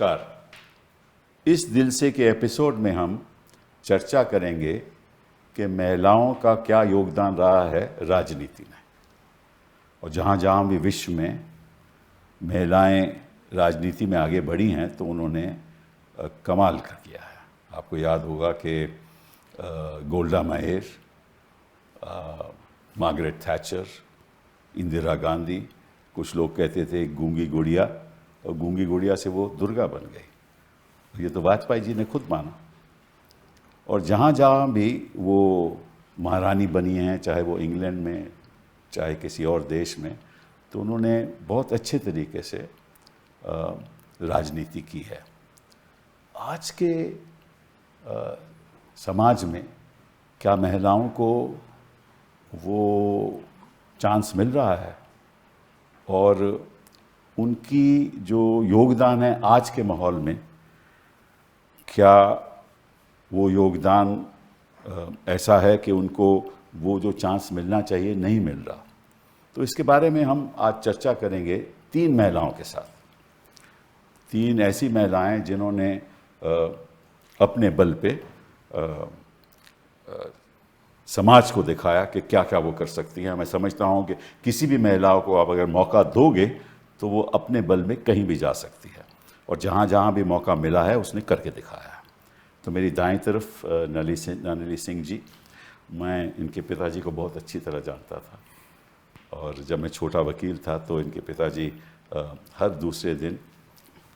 नमस्कार। इस दिल से के एपिसोड में हम चर्चा करेंगे कि महिलाओं का क्या योगदान रहा है राजनीति में, और जहाँ जहाँ भी विश्व में महिलाएं राजनीति में आगे बढ़ी हैं तो उन्होंने कमाल कर किया है। आपको याद होगा कि Golda Meir, Margaret Thatcher, Indira Gandhi, कुछ लोग कहते थे गूंगी गुड़िया, और गूंगी गुड़िया से वो दुर्गा बन गई। ये तो वाजपेयी जी ने खुद माना। और जहाँ जहाँ भी वो महारानी बनी हैं, चाहे वो इंग्लैंड में चाहे किसी और देश में, तो उन्होंने बहुत अच्छे तरीके से राजनीति की है। आज के समाज में क्या महिलाओं को वो चांस मिल रहा है, और उनकी जो योगदान है आज के माहौल में, क्या वो योगदान ऐसा है कि उनको वो जो चांस मिलना चाहिए नहीं मिल रहा? तो इसके बारे में हम आज चर्चा करेंगे 3 महिलाओं के साथ। 3 ऐसी महिलाएं जिन्होंने अपने बल पे समाज को दिखाया कि क्या क्या वो कर सकती हैं। मैं समझता हूँ कि किसी भी महिलाओं को आप अगर मौका दोगे तो वो अपने बल में कहीं भी जा सकती है, और जहाँ जहाँ भी मौका मिला है उसने करके दिखाया है। तो मेरी दाईं तरफ नलिनी सिंह जी, मैं इनके पिताजी को बहुत अच्छी तरह जानता था, और जब मैं छोटा वकील था तो इनके पिताजी हर दूसरे दिन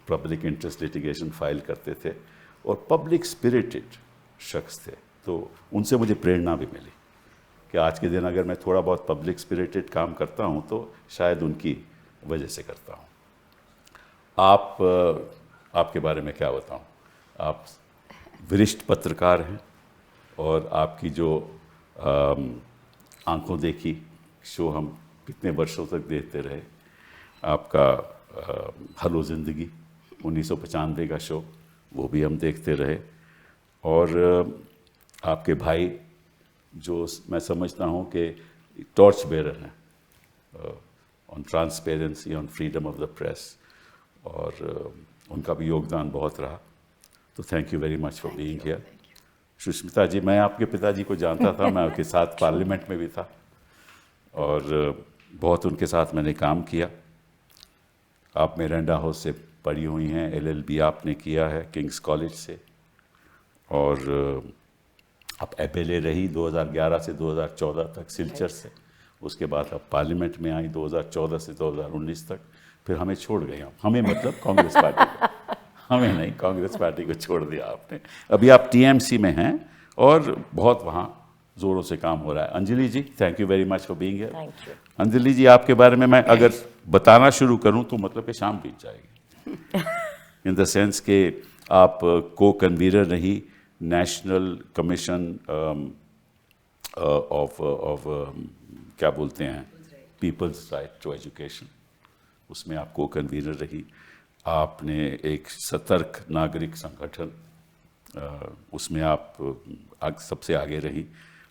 पब्लिक इंटरेस्ट लिटिगेशन फाइल करते थे, और पब्लिक स्पिरिटेड शख्स थे। तो उनसे मुझे प्रेरणा भी मिली कि आज के दिन अगर मैं थोड़ा बहुत पब्लिक स्पिरिटेड काम करता हूँ तो शायद उनकी वजह से करता हूँ। आपके बारे में क्या बताऊँ? आप वरिष्ठ पत्रकार हैं, और आपकी जो आंखों देखी शो हम कितने वर्षों तक देखते रहे, आपका हेलो ज़िंदगी 1995 का शो, वो भी हम देखते रहे। और आपके भाई जो मैं समझता हूँ कि टॉर्च बेरर हैं on transparency, on freedom of the press, और उनका भी योगदान बहुत रहा। तो thank you very much for being here. Sushmita ji, मैं आपके पिताजी को जानता था, मैं आपके साथ पार्लियामेंट में भी था, और बहुत उनके साथ मैंने काम किया। आप मिरांडा हाउस से पढ़ी हुई हैं, LLB आपने किया है किंग्स कॉलेज से, और आप FLA रही 2011 से 2014 तक सिलचर से। उसके बाद आप पार्लियामेंट में आई 2014 से 2019 तक, फिर हमें छोड़ गए। हमें मतलब कांग्रेस पार्टी को, हमें नहीं, कांग्रेस पार्टी को छोड़ दिया आपने। अभी आप TMC में हैं और बहुत वहाँ ज़ोरों से काम हो रहा है। Anjali ji, thank you very much for being here. Thank you. Anjali ji, आपके बारे में मैं अगर बताना शुरू करूँ तो मतलब कि शाम बीत जाएगी। इन द सेंस कि आप को कन्वीनर रही नेशनल कमीशन ऑफ क्या बोलते हैं, पीपल्स राइट टू एजुकेशन, उसमें आप को कन्वीनर रही। आपने एक सतर्क नागरिक संगठन, उसमें आप सबसे आगे रही।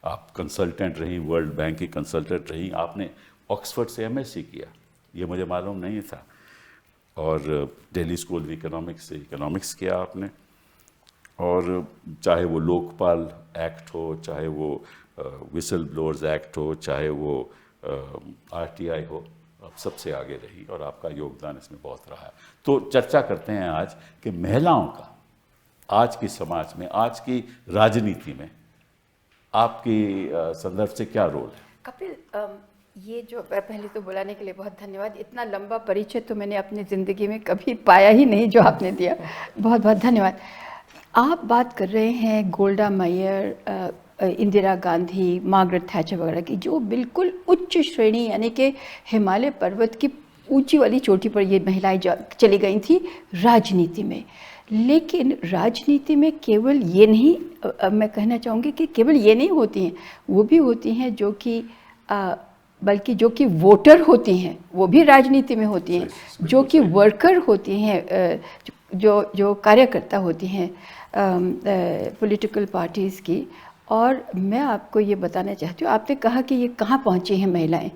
आप कंसल्टेंट रही, वर्ल्ड बैंक की कंसल्टेंट रही। आपने ऑक्सफोर्ड से MSc किया, ये मुझे मालूम नहीं था, और दिल्ली स्कूल ऑफ इकोनॉमिक्स से इकोनॉमिक्स किया आपने। और चाहे वो लोकपाल एक्ट हो, चाहे वो विसल ब्लोअर्स एक्ट हो, चाहे वो RTI हो, आप सबसे आगे रही, और आपका योगदान इसमें बहुत रहा है। तो चर्चा करते हैं आज कि महिलाओं का आज की समाज में, आज की राजनीति में आपकी संदर्भ से क्या रोल है? कपिल, ये जो पहले तो बुलाने के लिए बहुत धन्यवाद। इतना लंबा परिचय तो मैंने अपनी ज़िंदगी में कभी पाया ही नहीं जो आपने दिया, बहुत बहुत धन्यवाद। आप बात कर रहे हैं Golda Meir, Indira Gandhi, Margaret Thatcher वगैरह की, जो बिल्कुल उच्च श्रेणी यानी कि हिमालय पर्वत की ऊंची वाली चोटी पर ये महिलाएं चली गई थी राजनीति में। लेकिन राजनीति में केवल ये नहीं, मैं कहना चाहूँगी कि केवल ये नहीं होती हैं, वो भी होती हैं जो कि बल्कि जो कि वोटर होती हैं वो भी राजनीति में होती हैं, जो कि वर्कर होती हैं, जो कार्यकर्ता होती हैं पॉलिटिकल पार्टीज़ की। और मैं आपको ये बताना चाहती हूँ, आपने कहा कि ये कहाँ पहुँची हैं महिलाएं,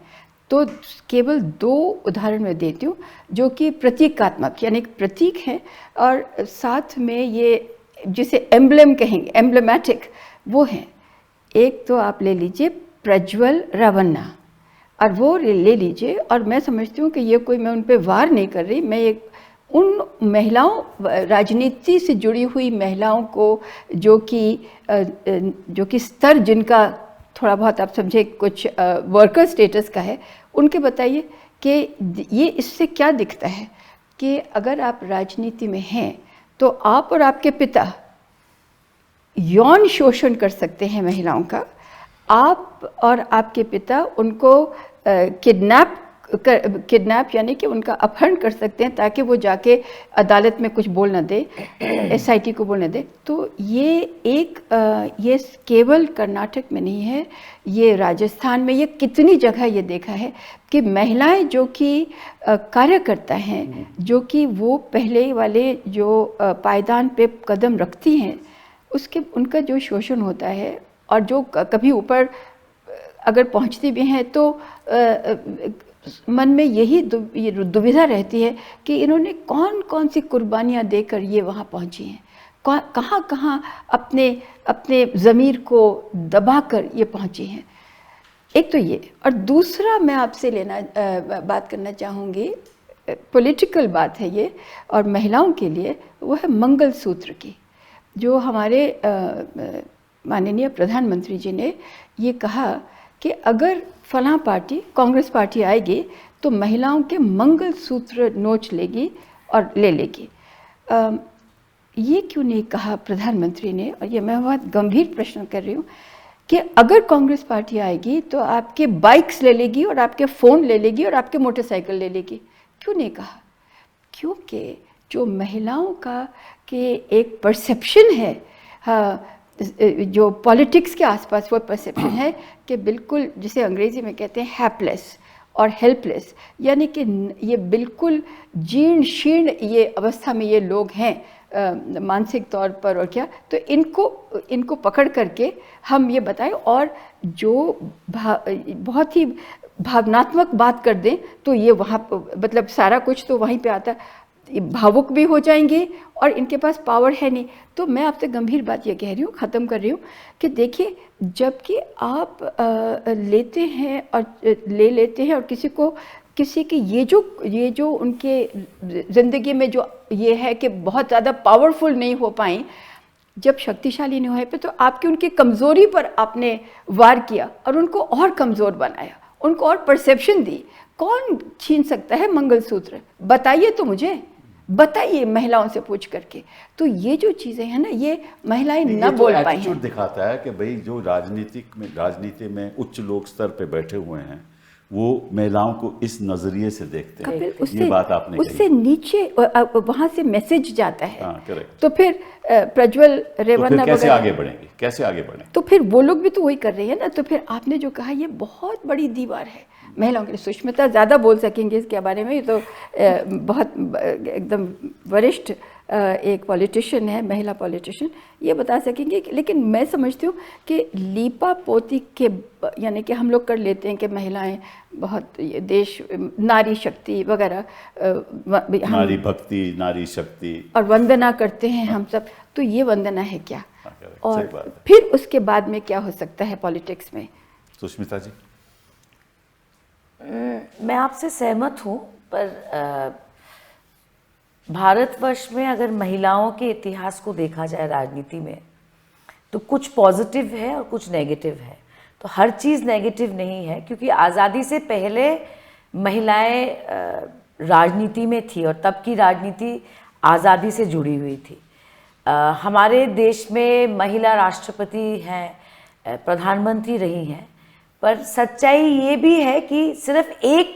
तो केवल 2 उदाहरण मैं देती हूँ जो कि प्रतीकात्मक यानी प्रतीक हैं और साथ में ये जिसे एम्ब्लेम कहेंगे, एम्ब्लेमेटिक, वो हैं। एक तो आप ले लीजिए प्रज्वल रावन्ना, और वो ले लीजिए, और मैं समझती हूँ कि ये कोई, मैं उन पे वार नहीं कर रही, मैं एक उन महिलाओं, राजनीति से जुड़ी हुई महिलाओं को जो कि स्तर जिनका थोड़ा बहुत आप समझे कुछ वर्कर स्टेटस का है, उनके बताइए कि ये इससे क्या दिखता है कि अगर आप राजनीति में हैं तो आप और आपके पिता यौन शोषण कर सकते हैं महिलाओं का, आप और आपके पिता उनको किडनैप यानी कि उनका अपहरण कर सकते हैं ताकि वो जाके अदालत में कुछ बोल न दे, एसआईटी को बोल न दे। तो ये ये केवल कर्नाटक में नहीं है, ये राजस्थान में, ये कितनी जगह ये देखा है कि महिलाएं जो कि कार्यकर्ता हैं, जो कि वो पहले वाले जो पायदान पे कदम रखती हैं, उनका जो शोषण होता है, और जो कभी ऊपर अगर पहुंचती भी हैं तो मन में यही दुविधा रहती है कि इन्होंने कौन कौन सी कुर्बानियाँ देकर ये वहाँ पहुँची हैं, कहाँ कहाँ अपने ज़मीर को दबाकर ये पहुँची हैं। एक तो ये, और दूसरा मैं आपसे बात करना चाहूँगी, पॉलिटिकल बात है ये और महिलाओं के लिए, वो है मंगलसूत्र की। जो हमारे माननीय प्रधानमंत्री जी ने ये कहा कि अगर फलां पार्टी, कांग्रेस पार्टी आएगी तो महिलाओं के मंगलसूत्र नोच लेगी और ले लेगी। ये क्यों नहीं कहा प्रधानमंत्री ने, और ये मैं बहुत गंभीर प्रश्न कर रही हूँ, कि अगर कांग्रेस पार्टी आएगी तो आपके बाइक्स ले लेगी और आपके फ़ोन ले लेगी और आपके मोटरसाइकिल ले लेगी? क्यों नहीं कहा? क्योंकि जो महिलाओं का कि एक परसेप्शन है, हाँ, जो पॉलिटिक्स के आसपास वो परसेप्शन है कि बिल्कुल, जिसे अंग्रेज़ी में कहते हैं हैपलेस और हेल्पलेस, यानी कि ये बिल्कुल जीर्ण शीर्ण ये अवस्था में ये लोग हैं मानसिक तौर पर, और क्या, तो इनको पकड़ करके हम ये बताएं, और जो बहुत ही भावनात्मक बात कर दें तो ये वहाँ, मतलब सारा कुछ तो वहीं पे आता है, भावुक भी हो जाएंगे और इनके पास पावर है नहीं। तो मैं आपसे गंभीर बात ये कह रही हूँ, ख़त्म कर रही हूँ, कि देखिए, जबकि आप लेते हैं और ले लेते हैं और किसी की ये जो उनके ज़िंदगी में जो ये है कि बहुत ज़्यादा पावरफुल नहीं हो पाई, जब शक्तिशाली नहीं हो पाए, तो आपकी उनकी कमज़ोरी पर आपने वार किया और उनको और कमज़ोर बनाया, उनको और परसेप्शन दी। कौन छीन सकता है मंगलसूत्र? बताइए तो मुझे, बताइए महिलाओं से पूछ करके। तो ये जो चीज़ें हैं ना, ये महिलाएं न बोल पाई हैं। दिखाता है कि भाई जो राजनीति में उच्च लोग स्तर पे बैठे हुए हैं, वो महिलाओं को इस नजरिए से देखते हैं। ये बात आपने कही। उससे नीचे वहाँ से मैसेज जाता है। हाँ, करेक्ट। तो फिर प्रज्वल रेवन्ना कैसे आगे बढ़ेंगे, कैसे आगे बढ़ें? तो फिर वो लोग भी तो वही कर रहे हैं ना। तो फिर आपने जो कहा, ये बहुत बड़ी दीवार है महिलाओं के लिए। सुष्मिता ज़्यादा बोल सकेंगे इसके बारे में, ये तो बहुत एकदम वरिष्ठ एक पॉलिटिशियन है, महिला पॉलिटिशियन, ये बता सकेंगे। लेकिन मैं समझती हूँ कि लीपा पोती के, यानी कि हम लोग कर लेते हैं कि महिलाएं बहुत देश, नारी शक्ति वगैरह, नारी भक्ति, नारी शक्ति, और वंदना करते हैं हम सब। तो ये वंदना है क्या? और फिर उसके बाद में क्या हो सकता है पॉलिटिक्स में? सुष्मिता जी। मैं आपसे सहमत हूँ, पर भारतवर्ष में अगर महिलाओं के इतिहास को देखा जाए राजनीति में, तो कुछ पॉजिटिव है और कुछ नेगेटिव है। तो हर चीज़ नेगेटिव नहीं है, क्योंकि आज़ादी से पहले महिलाएं राजनीति में थी और तब की राजनीति आज़ादी से जुड़ी हुई थी। हमारे देश में महिला राष्ट्रपति हैं, प्रधानमंत्री रही हैं, पर सच्चाई ये भी है कि सिर्फ एक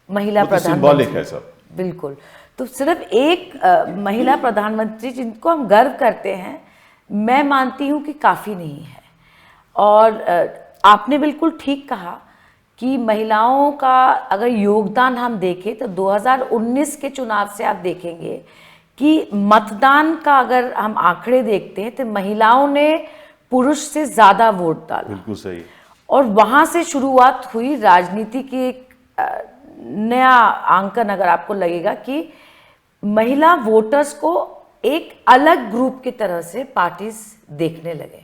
महिला प्रधानमंत्री है सब। बिल्कुल। तो सिर्फ एक महिला प्रधानमंत्री जिनको हम गर्व करते हैं, मैं मानती हूँ कि काफ़ी नहीं है। और आपने बिल्कुल ठीक कहा कि महिलाओं का अगर योगदान हम देखें तो 2019 के चुनाव से आप देखेंगे कि मतदान का अगर हम आंकड़े देखते हैं तो महिलाओं ने पुरुष से ज़्यादा वोट डाला। बिल्कुल सही। और वहाँ से शुरुआत हुई राजनीति की एक नया आंकन अगर आपको लगेगा कि महिला वोटर्स को एक अलग ग्रुप की तरह से पार्टीज देखने लगे।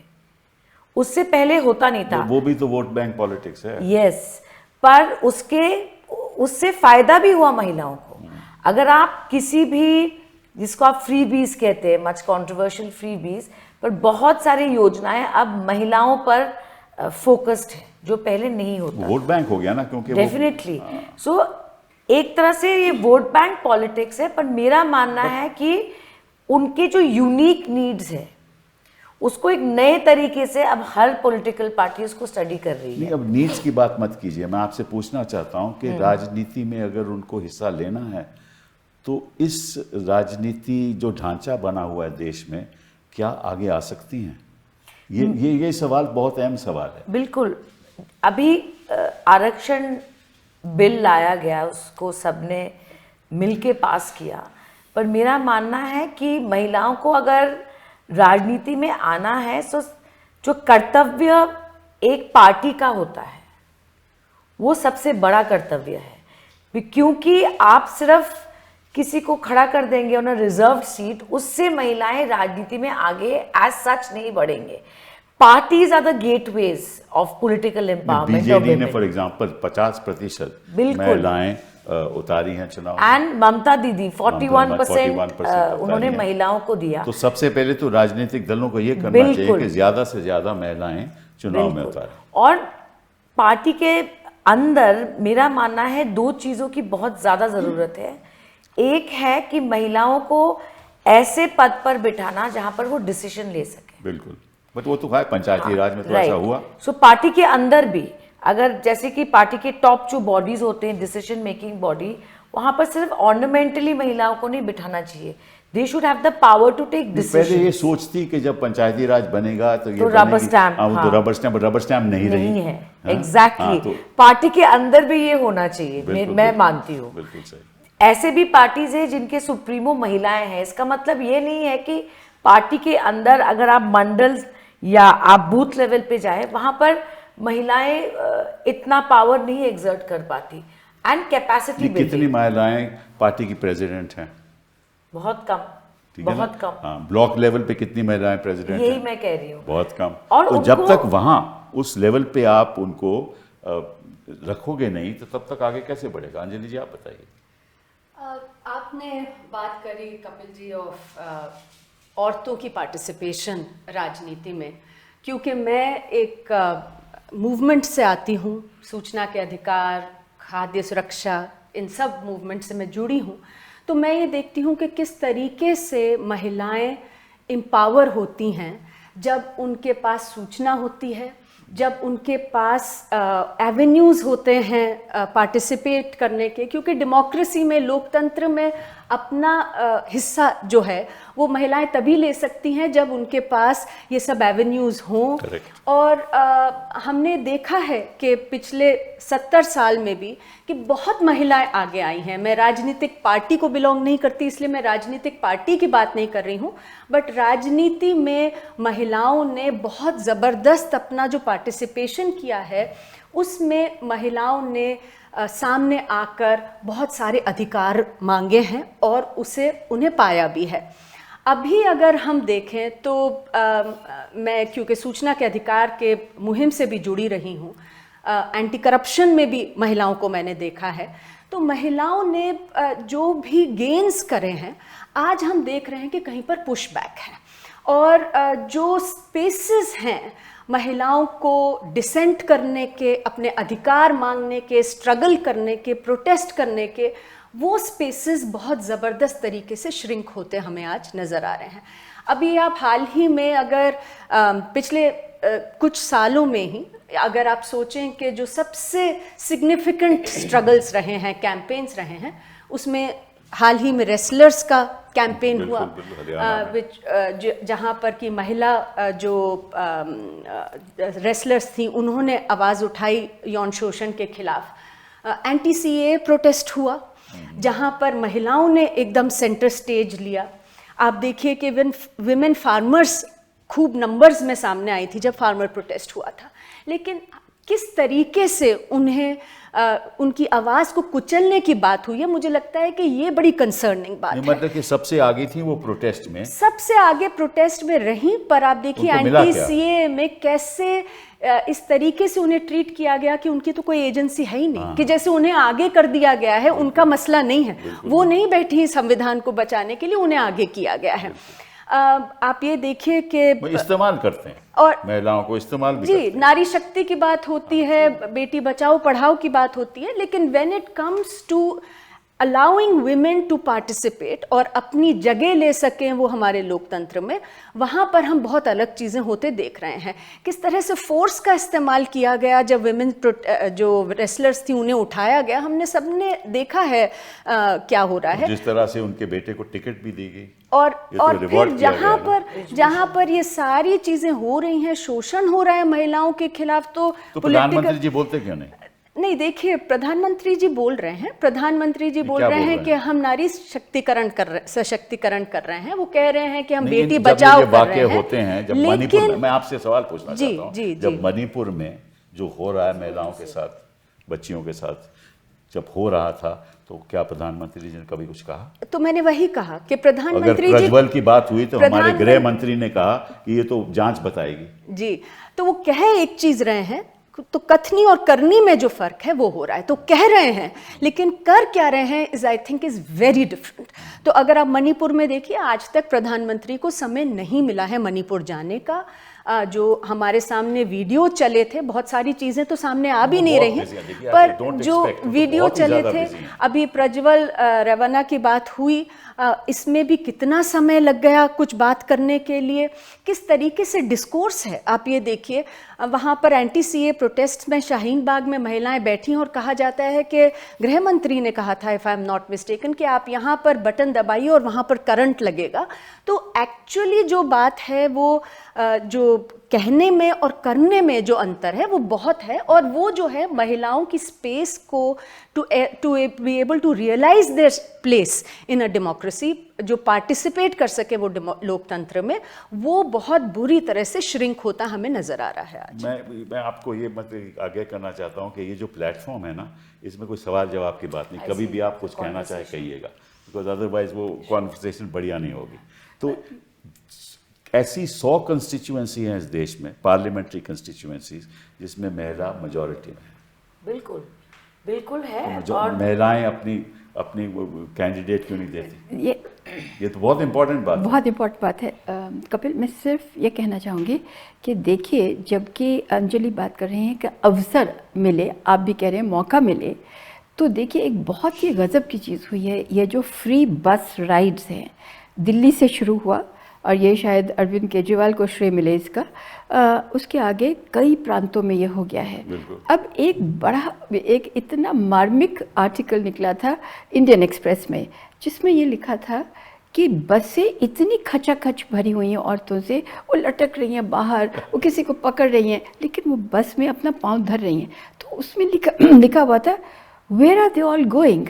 उससे पहले होता नहीं था। वो भी तो वोट बैंक पॉलिटिक्स है। यस, पर उससे फायदा भी हुआ महिलाओं को। अगर आप किसी भी, जिसको आप फ्री बीज कहते हैं, मच कंट्रोवर्शियल फ्री बीज, पर बहुत सारी योजनाएं अब महिलाओं पर फोकस्ड है, जो पहले नहीं होता। वोट बैंक हो गया ना, क्योंकि डेफिनेटली। सो एक तरह से ये वोट बैंक पॉलिटिक्स है, पर मेरा मानना है कि उनके जो यूनिक नीड्स है उसको एक नए तरीके से अब हर पॉलिटिकल पार्टी उसको स्टडी कर रही है। नहीं, अब नीड्स की बात मत कीजिए। मैं आपसे पूछना चाहता हूं कि राजनीति में अगर उनको हिस्सा लेना है तो इस राजनीति जो ढांचा बना हुआ है देश में, क्या आगे आ सकती हैं? ये सवाल बहुत अहम सवाल है। बिल्कुल। अभी आरक्षण बिल लाया गया, उसको सबने मिलके पास किया, पर मेरा मानना है कि महिलाओं को अगर राजनीति में आना है तो जो कर्तव्य एक पार्टी का होता है वो सबसे बड़ा कर्तव्य है, क्योंकि आप सिर्फ किसी को खड़ा कर देंगे ऑन अ रिजर्व्ड सीट, उससे महिलाएं राजनीति में आगे एज सच नहीं बढ़ेंगे। Parties are the gateways of political empowerment. BJD ने फॉर एग्जांपल 50% महिलाएं उतारी हैं चुनाव। एंड ममता दीदी 41% उन्होंने महिलाओं को दिया। तो सबसे पहले तो राजनीतिक दलों को ये करना चाहिए कि ज्यादा से ज्यादा महिलाएं चुनाव में उतारें। और पार्टी के अंदर मेरा मानना है दो चीजों की बहुत ज्यादा जरूरत है। एक है कि महिलाओं को ऐसे पद पर बिठाना जहां पर वो डिसीजन ले सके। बिल्कुल, बट वो तो है पंचायती राज में तो ऐसा हुआ। सो पार्टी के अंदर भी अगर जैसे कि पार्टी के टॉप जो बॉडीज होते हैं, डिसीजन मेकिंग बॉडी, वहां पर सिर्फ ऑर्नामेंटली महिलाओं को नहीं बिठाना चाहिए। They should have the power to take decision. पहले ये सोचती कि जब पंचायती राज बनेगा तो ये रबर स्टैम्प, तो रबर स्टैम्प नहीं रही है। एग्जैक्टली। पार्टी के अंदर भी ये होना चाहिए, मैं मानती हूँ। बिल्कुल सही। ऐसे भी पार्टीज है जिनके सुप्रीमो महिलाएं हैं। इसका मतलब ये नहीं है कि पार्टी के अंदर अगर आप मंडल या आप बूथ लेवल पे जाए, वहां पर महिलाएं इतना पावर नहीं एग्जर्ट कर पाती। एंड कैपेसिटी कितनी महिलाएं पार्टी की प्रेसिडेंट हैं? बहुत कम, बहुत कम। हाँ, ब्लॉक लेवल पे कितनी महिलाएं प्रेसिडेंट हैं? यही मैं कह रही हूँ, बहुत कम। और तो जब तक वहां उस लेवल पे आप उनको रखोगे नहीं तो तब तक आगे कैसे बढ़ेगा? अंजलि जी, आप बताइए। आपने बात करी कपिल जी ऑफ औरतों की पार्टिसिपेशन राजनीति में, क्योंकि मैं एक मूवमेंट से आती हूँ, सूचना के अधिकार, खाद्य सुरक्षा, इन सब मूवमेंट से मैं जुड़ी हूँ। तो मैं ये देखती हूँ कि किस तरीके से महिलाएं एम्पावर होती हैं जब उनके पास सूचना होती है, जब उनके पास एवेन्यूज़ होते हैं पार्टिसिपेट करने के। क्योंकि डेमोक्रेसी में, लोकतंत्र में अपना हिस्सा जो है वो महिलाएं तभी ले सकती हैं जब उनके पास ये सब एवेन्यूज़ हों। और हमने देखा है कि पिछले 70 साल में भी कि बहुत महिलाएं आगे आई हैं। मैं राजनीतिक पार्टी को बिलोंग नहीं करती, इसलिए मैं राजनीतिक पार्टी की बात नहीं कर रही हूँ, बट राजनीति में महिलाओं ने बहुत ज़बरदस्त अपना जो पार्टिसिपेशन किया है, उसमें महिलाओं ने सामने आकर बहुत सारे अधिकार मांगे हैं और उन्हें पाया भी है। अभी अगर हम देखें तो मैं क्योंकि सूचना के अधिकार के मुहिम से भी जुड़ी रही हूँ, एंटी करप्शन में भी महिलाओं को मैंने देखा है, तो महिलाओं ने जो भी गेन्स करे हैं, आज हम देख रहे हैं कि कहीं पर पुश बैक है। और जो स्पेसेस हैं महिलाओं को डिसेंट करने के, अपने अधिकार मांगने के, स्ट्रगल करने के, प्रोटेस्ट करने के, वो स्पेसेस बहुत ज़बरदस्त तरीके से श्रिंक होते हमें आज नज़र आ रहे हैं। अभी आप हाल ही में अगर पिछले कुछ सालों में ही अगर आप सोचें कि जो सबसे सिग्निफिकेंट स्ट्रगल्स रहे हैं, कैंपेन्स रहे हैं, उसमें हाल ही में रेसलर्स का कैंपेन हुआ, जहाँ पर कि महिला जो रेसलर्स थी उन्होंने आवाज़ उठाई यौन शोषण के खिलाफ। एंटी CAA प्रोटेस्ट हुआ जहाँ पर महिलाओं ने एकदम सेंटर स्टेज लिया। आप देखिए कि विमेन फार्मर्स खूब नंबर्स में सामने आई थी जब फार्मर प्रोटेस्ट हुआ था, लेकिन किस तरीके से उन्हें उनकी आवाज़ को कुचलने की बात हुई है, मुझे लगता है कि ये बड़ी कंसर्निंग बात है। मतलब कि सबसे आगे थी वो प्रोटेस्ट में, सबसे आगे प्रोटेस्ट में रही, पर आप देखिए उनको मिला एंटी क्या? सीए में कैसे इस तरीके से उन्हें ट्रीट किया गया कि उनकी तो कोई एजेंसी है ही नहीं, कि जैसे उन्हें आगे कर दिया गया है, उनका मसला नहीं है, वो नहीं बैठी संविधान को बचाने के लिए, उन्हें आगे किया गया है। आप ये देखिए कि वो इस्तेमाल करते हैं और महिलाओं को, इस्तेमाल भी जी, करते हैं। नारी शक्ति की बात होती है, बेटी बचाओ पढ़ाओ की बात होती है, लेकिन when it comes to allowing women to participate और अपनी जगह ले सकें वो हमारे लोकतंत्र में, वहाँ पर हम बहुत अलग चीज़ें होते देख रहे हैं। किस तरह से फोर्स का इस्तेमाल किया गया, जब women जो रेसलर्स थी उन्हें उठाया गया, हमने सबने देखा है क्या हो रहा है। जिस तरह से उनके बेटे को टिकट भी दी गई, और ये तो और रिवॉर्ड फिर किया गया है जहाँ पर ये सारी चीजें हो रही हैं, शोषण हो रहा है महिलाओं के खिलाफ, तो प्रधानमंत्री जी बोलते क्यों नहीं? देखिए, प्रधानमंत्री जी बोल रहे हैं, प्रधानमंत्री जी बोल रहे हैं कि हम नारी सशक्तिकरण कर रहे हैं। वो कह रहे हैं कि हम बेटी बचाओ कर रहे हैं। होते हैं जब मणिपुर में, मैं आपसे सवाल पूछना चाहता हूँ, जब मणिपुर में जो हो रहा है महिलाओं के साथ, बच्चियों के साथ जब हो रहा था, तो क्या प्रधानमंत्री जी ने कभी कुछ कहा? तो मैंने वही कहा कि प्रधानमंत्री अगर जी, प्रज्वल की बात हुई तो हमारे गृह मंत्री ने कहा कि ये तो जांच बताएगी जी, तो वो कह एक चीज रहे हैं, तो कथनी और करनी में जो फर्क है वो हो रहा है। तो कह रहे हैं, लेकिन कर क्या रहे हैं is I think is very different. तो अगर आप मणिपुर में देखिए, आज तक प्रधानमंत्री को समय नहीं मिला है मणिपुर जाने का। जो हमारे सामने वीडियो चले थे, बहुत सारी चीजें तो सामने आ भी नहीं रही, पर जो वीडियो चले थे, अभी प्रज्वल रेवन्ना की बात हुई, इसमें भी कितना समय लग गया कुछ बात करने के लिए। किस तरीके से डिस्कोर्स है आप ये देखिए। वहाँ पर एंटी सीए प्रोटेस्ट में शाहीन बाग में महिलाएं बैठी और कहा जाता है कि गृह मंत्री ने कहा था, if I am not mistaken, कि आप यहाँ पर बटन दबाइए और वहाँ पर करंट लगेगा। तो एक्चुअली जो बात है वो जो कहने में और करने में जो अंतर है वो बहुत है, और वो जो है महिलाओं की स्पेस को to be able to realise their place in a democracy, जो पार्टिसिपेट कर सके वो लोकतंत्र में, वो बहुत बुरी तरह से श्रिंक होता हमें नजर आ रहा है आज। मैं आपको ये मतलब आगे करना चाहता हूँ कि ये जो प्लेटफॉर्म है ना, इसमें कोई सवाल जवाब की बात नहीं, कभी भी आप कुछ कहना चाहे कहिएगा, बिकॉज अदरवाइज वो कॉन्वर्सेशन बढ़िया नहीं होगी। तो ऐसी 100 कंस्टिट्यूएंसी हैं इस देश में, पार्लियामेंट्री कंस्टिट्यूएंसीज, जिसमें महिला मेजॉरिटी में है। बिल्कुल बिल्कुल है। तो और महिलाएं अपनी कैंडिडेट क्यों नहीं देती? ये तो बहुत इंपॉर्टेंट बात है। बहुत इम्पोर्टेंट बात है कपिल। मैं सिर्फ ये कहना चाहूँगी कि देखिए, जबकि अंजलि बात कर रहे हैं कि अवसर मिले, आप भी कह रहे हैं मौका मिले, तो देखिए एक बहुत ही गज़ब की चीज़ हुई है। ये जो फ्री बस राइड्स हैं, दिल्ली से शुरू हुआ, और ये शायद अरविंद केजरीवाल को श्रेय मिले इसका। उसके आगे कई प्रांतों में ये हो गया है। अब एक इतना मार्मिक आर्टिकल निकला था इंडियन एक्सप्रेस में, जिसमें ये लिखा था कि बसें इतनी खचाखच भरी हुई हैं औरतों से, वो लटक रही हैं बाहर, वो किसी को पकड़ रही हैं, लेकिन वो बस में अपना पाँव धर रही हैं। तो उसमें लिखा हुआ था, where are they all going?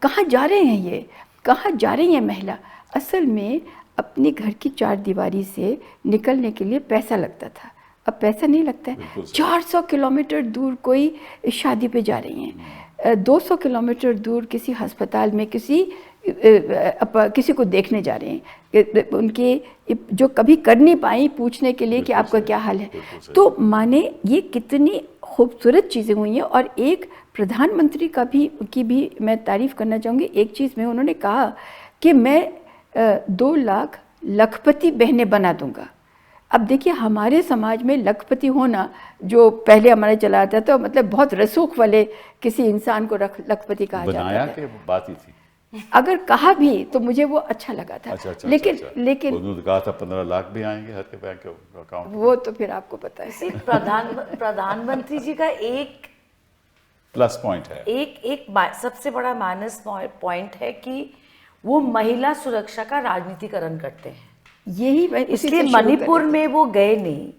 कहाँ जा रहे हैं ये, कहाँ जा रही हैं महिला? असल में अपने घर की चारदीवारी से निकलने के लिए पैसा लगता था, अब पैसा नहीं लगता है। 400 किलोमीटर दूर कोई शादी पे जा रही हैं, 200 किलोमीटर दूर किसी अस्पताल में किसी को देखने जा रहे हैं, उनके जो कभी कर नहीं पाई, पूछने के लिए कि आपका क्या हाल है। तो माने ये कितनी खूबसूरत चीज़ें हुई हैं। और एक प्रधानमंत्री की भी मैं तारीफ़ करना चाहूँगी। एक चीज़ में उन्होंने कहा कि मैं 2 लाख लखपति बहनें बना दूंगा। अब देखिए, हमारे समाज में लखपति होना जो पहले हमारे चला आता था, मतलब बहुत रसूख वाले किसी इंसान को लखपति कहा जाता था। बनाया के बात ही थी, अगर कहा भी तो मुझे वो अच्छा लगा था। लेकिन उन्होंने कहा था 15 लाख भी आएंगे हर के बैंक अकाउंट। वो तो फिर आपको पता है। प्रधानमंत्री जी का एक प्लस पॉइंट है, एक सबसे बड़ा माइनस पॉइंट है कि वो महिला सुरक्षा का राजनीतिकरण करते हैं। यही इसलिए मणिपुर में वो गए नहीं,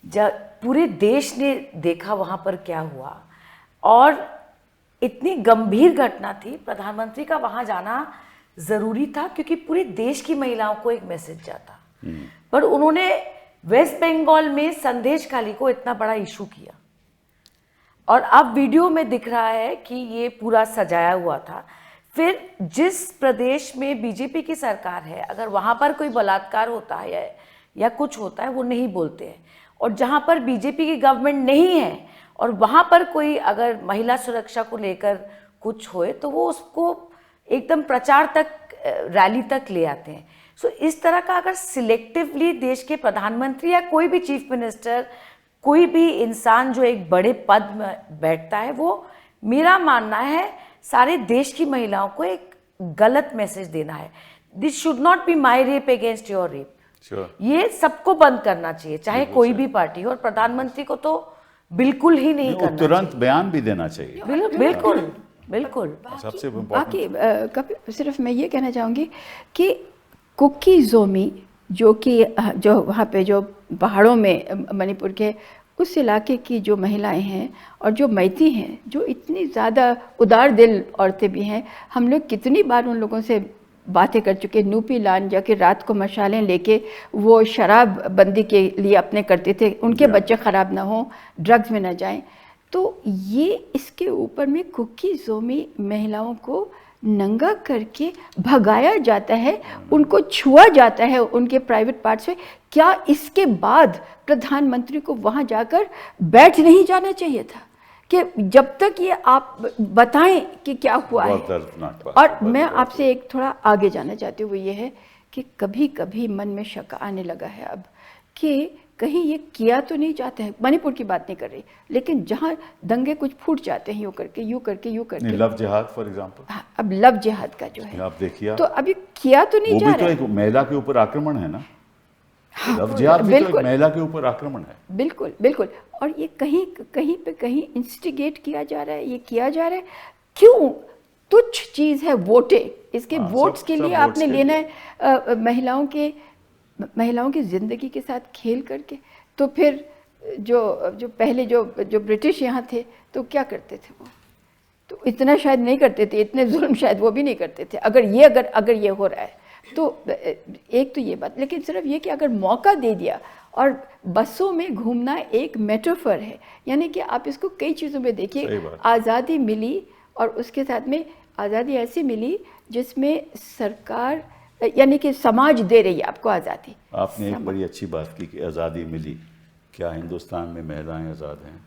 जब पूरे देश ने देखा वहाँ पर क्या हुआ, और इतनी गंभीर घटना थी, प्रधानमंत्री का वहाँ जाना ज़रूरी था क्योंकि पूरे देश की महिलाओं को एक मैसेज जाता। पर उन्होंने वेस्ट बंगाल में संदेश खाली को इतना बड़ा इशू किया, और अब वीडियो में दिख रहा है कि ये पूरा सजाया हुआ था। फिर जिस प्रदेश में बीजेपी की सरकार है, अगर वहाँ पर कोई बलात्कार होता है या कुछ होता है, वो नहीं बोलते हैं। और जहाँ पर बीजेपी की गवर्नमेंट नहीं है और वहाँ पर कोई अगर महिला सुरक्षा को लेकर कुछ होए तो वो उसको एकदम प्रचार तक, रैली तक ले आते हैं। सो इस तरह का अगर सिलेक्टिवली देश के प्रधानमंत्री या कोई भी चीफ मिनिस्टर, कोई भी इंसान जो एक बड़े पद में बैठता है, वो मेरा मानना है सारे देश की महिलाओं को एक गलत मैसेज देना है। This should not be my rape against your rape. ये सबको बंद करना चाहिए, चाहे कोई भी पार्टी हो, और प्रधानमंत्री को तो बिल्कुल ही नहीं करना तुरंत बयान भी देना चाहिए। बिल्कुल बिल्कुल। सबसे बाकी कभी सिर्फ मैं ये कहना चाहूँगी कि कुकी जोमी जो वहाँ पे जो पहाड़ों में मणिपुर के उस इलाके की जो महिलाएं हैं और जो मैती हैं, जो इतनी ज़्यादा उदार दिल औरतें भी हैं, हम लोग कितनी बार उन लोगों से बातें कर चुके। नूपी लान जाके रात को मशालें लेके वो शराब बंदी के लिए अपने करते थे, उनके बच्चे ख़राब ना हों, ड्रग्स में ना जाएं। तो ये इसके ऊपर में कुकी जोमी महिलाओं को नंगा करके भगाया जाता है, उनको छुआ जाता है उनके प्राइवेट पार्ट्स में। क्या इसके बाद प्रधानमंत्री को वहाँ जाकर बैठ नहीं जाना चाहिए था कि जब तक ये आप बताएं कि क्या हुआ है? और मैं आपसे एक थोड़ा आगे जाना चाहती हूँ, वो ये है कि कभी कभी मन में शक आने लगा है अब कि कहीं ये किया तो नहीं जाता है। मणिपुर की बात नहीं कर रही, लेकिन जहाँ दंगे कुछ फूट जाते हैं यूँ करके लव जिहाद फॉर एग्जांपल। अब लव जिहाद का जो है आप देखिए, तो अभी किया तो नहीं जा रहा है। वो भी तो एक महिला के ऊपर आक्रमण है ना। लव जिहाद भी तो एक महिला के ऊपर आक्रमण है। बिल्कुल बिल्कुल। और ये कहीं इंस्टिगेट किया जा रहा है, ये किया जा रहा है। क्यों? तुच्छ चीज़ है वोटें, इसके वोट्स के लिए आपने लेना है महिलाओं की ज़िंदगी के साथ खेल करके। तो फिर जो पहले जो ब्रिटिश यहाँ थे तो क्या करते थे वो? तो इतना शायद नहीं करते थे, इतने जुल्म शायद वो भी नहीं करते थे। अगर ये हो रहा है तो एक तो ये बात। लेकिन सिर्फ ये कि अगर मौका दे दिया, और बसों में घूमना एक मेटाफर है, यानी कि आप इसको कई चीज़ों में देखिए। आज़ादी मिली और उसके साथ में आज़ादी ऐसी मिली जिसमें सरकार यानी कि समाज दे रही है आपको आज़ादी। आपने एक बड़ी अच्छी बात की कि आज़ादी मिली। क्या हिंदुस्तान में महिलाएं आज़ाद हैं?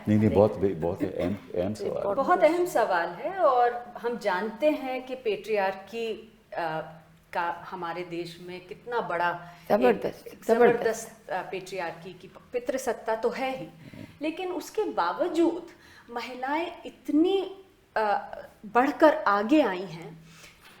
नहीं, बहुत अहम सवाल, बहुत अहम सवाल है। और हम जानते हैं कि पेट्रियार्की का हमारे देश में कितना बड़ा जबरदस्त पेट्रियार्की की पितृसत्ता तो है ही, लेकिन उसके बावजूद महिलाएं इतनी बढ़कर आगे आई हैं।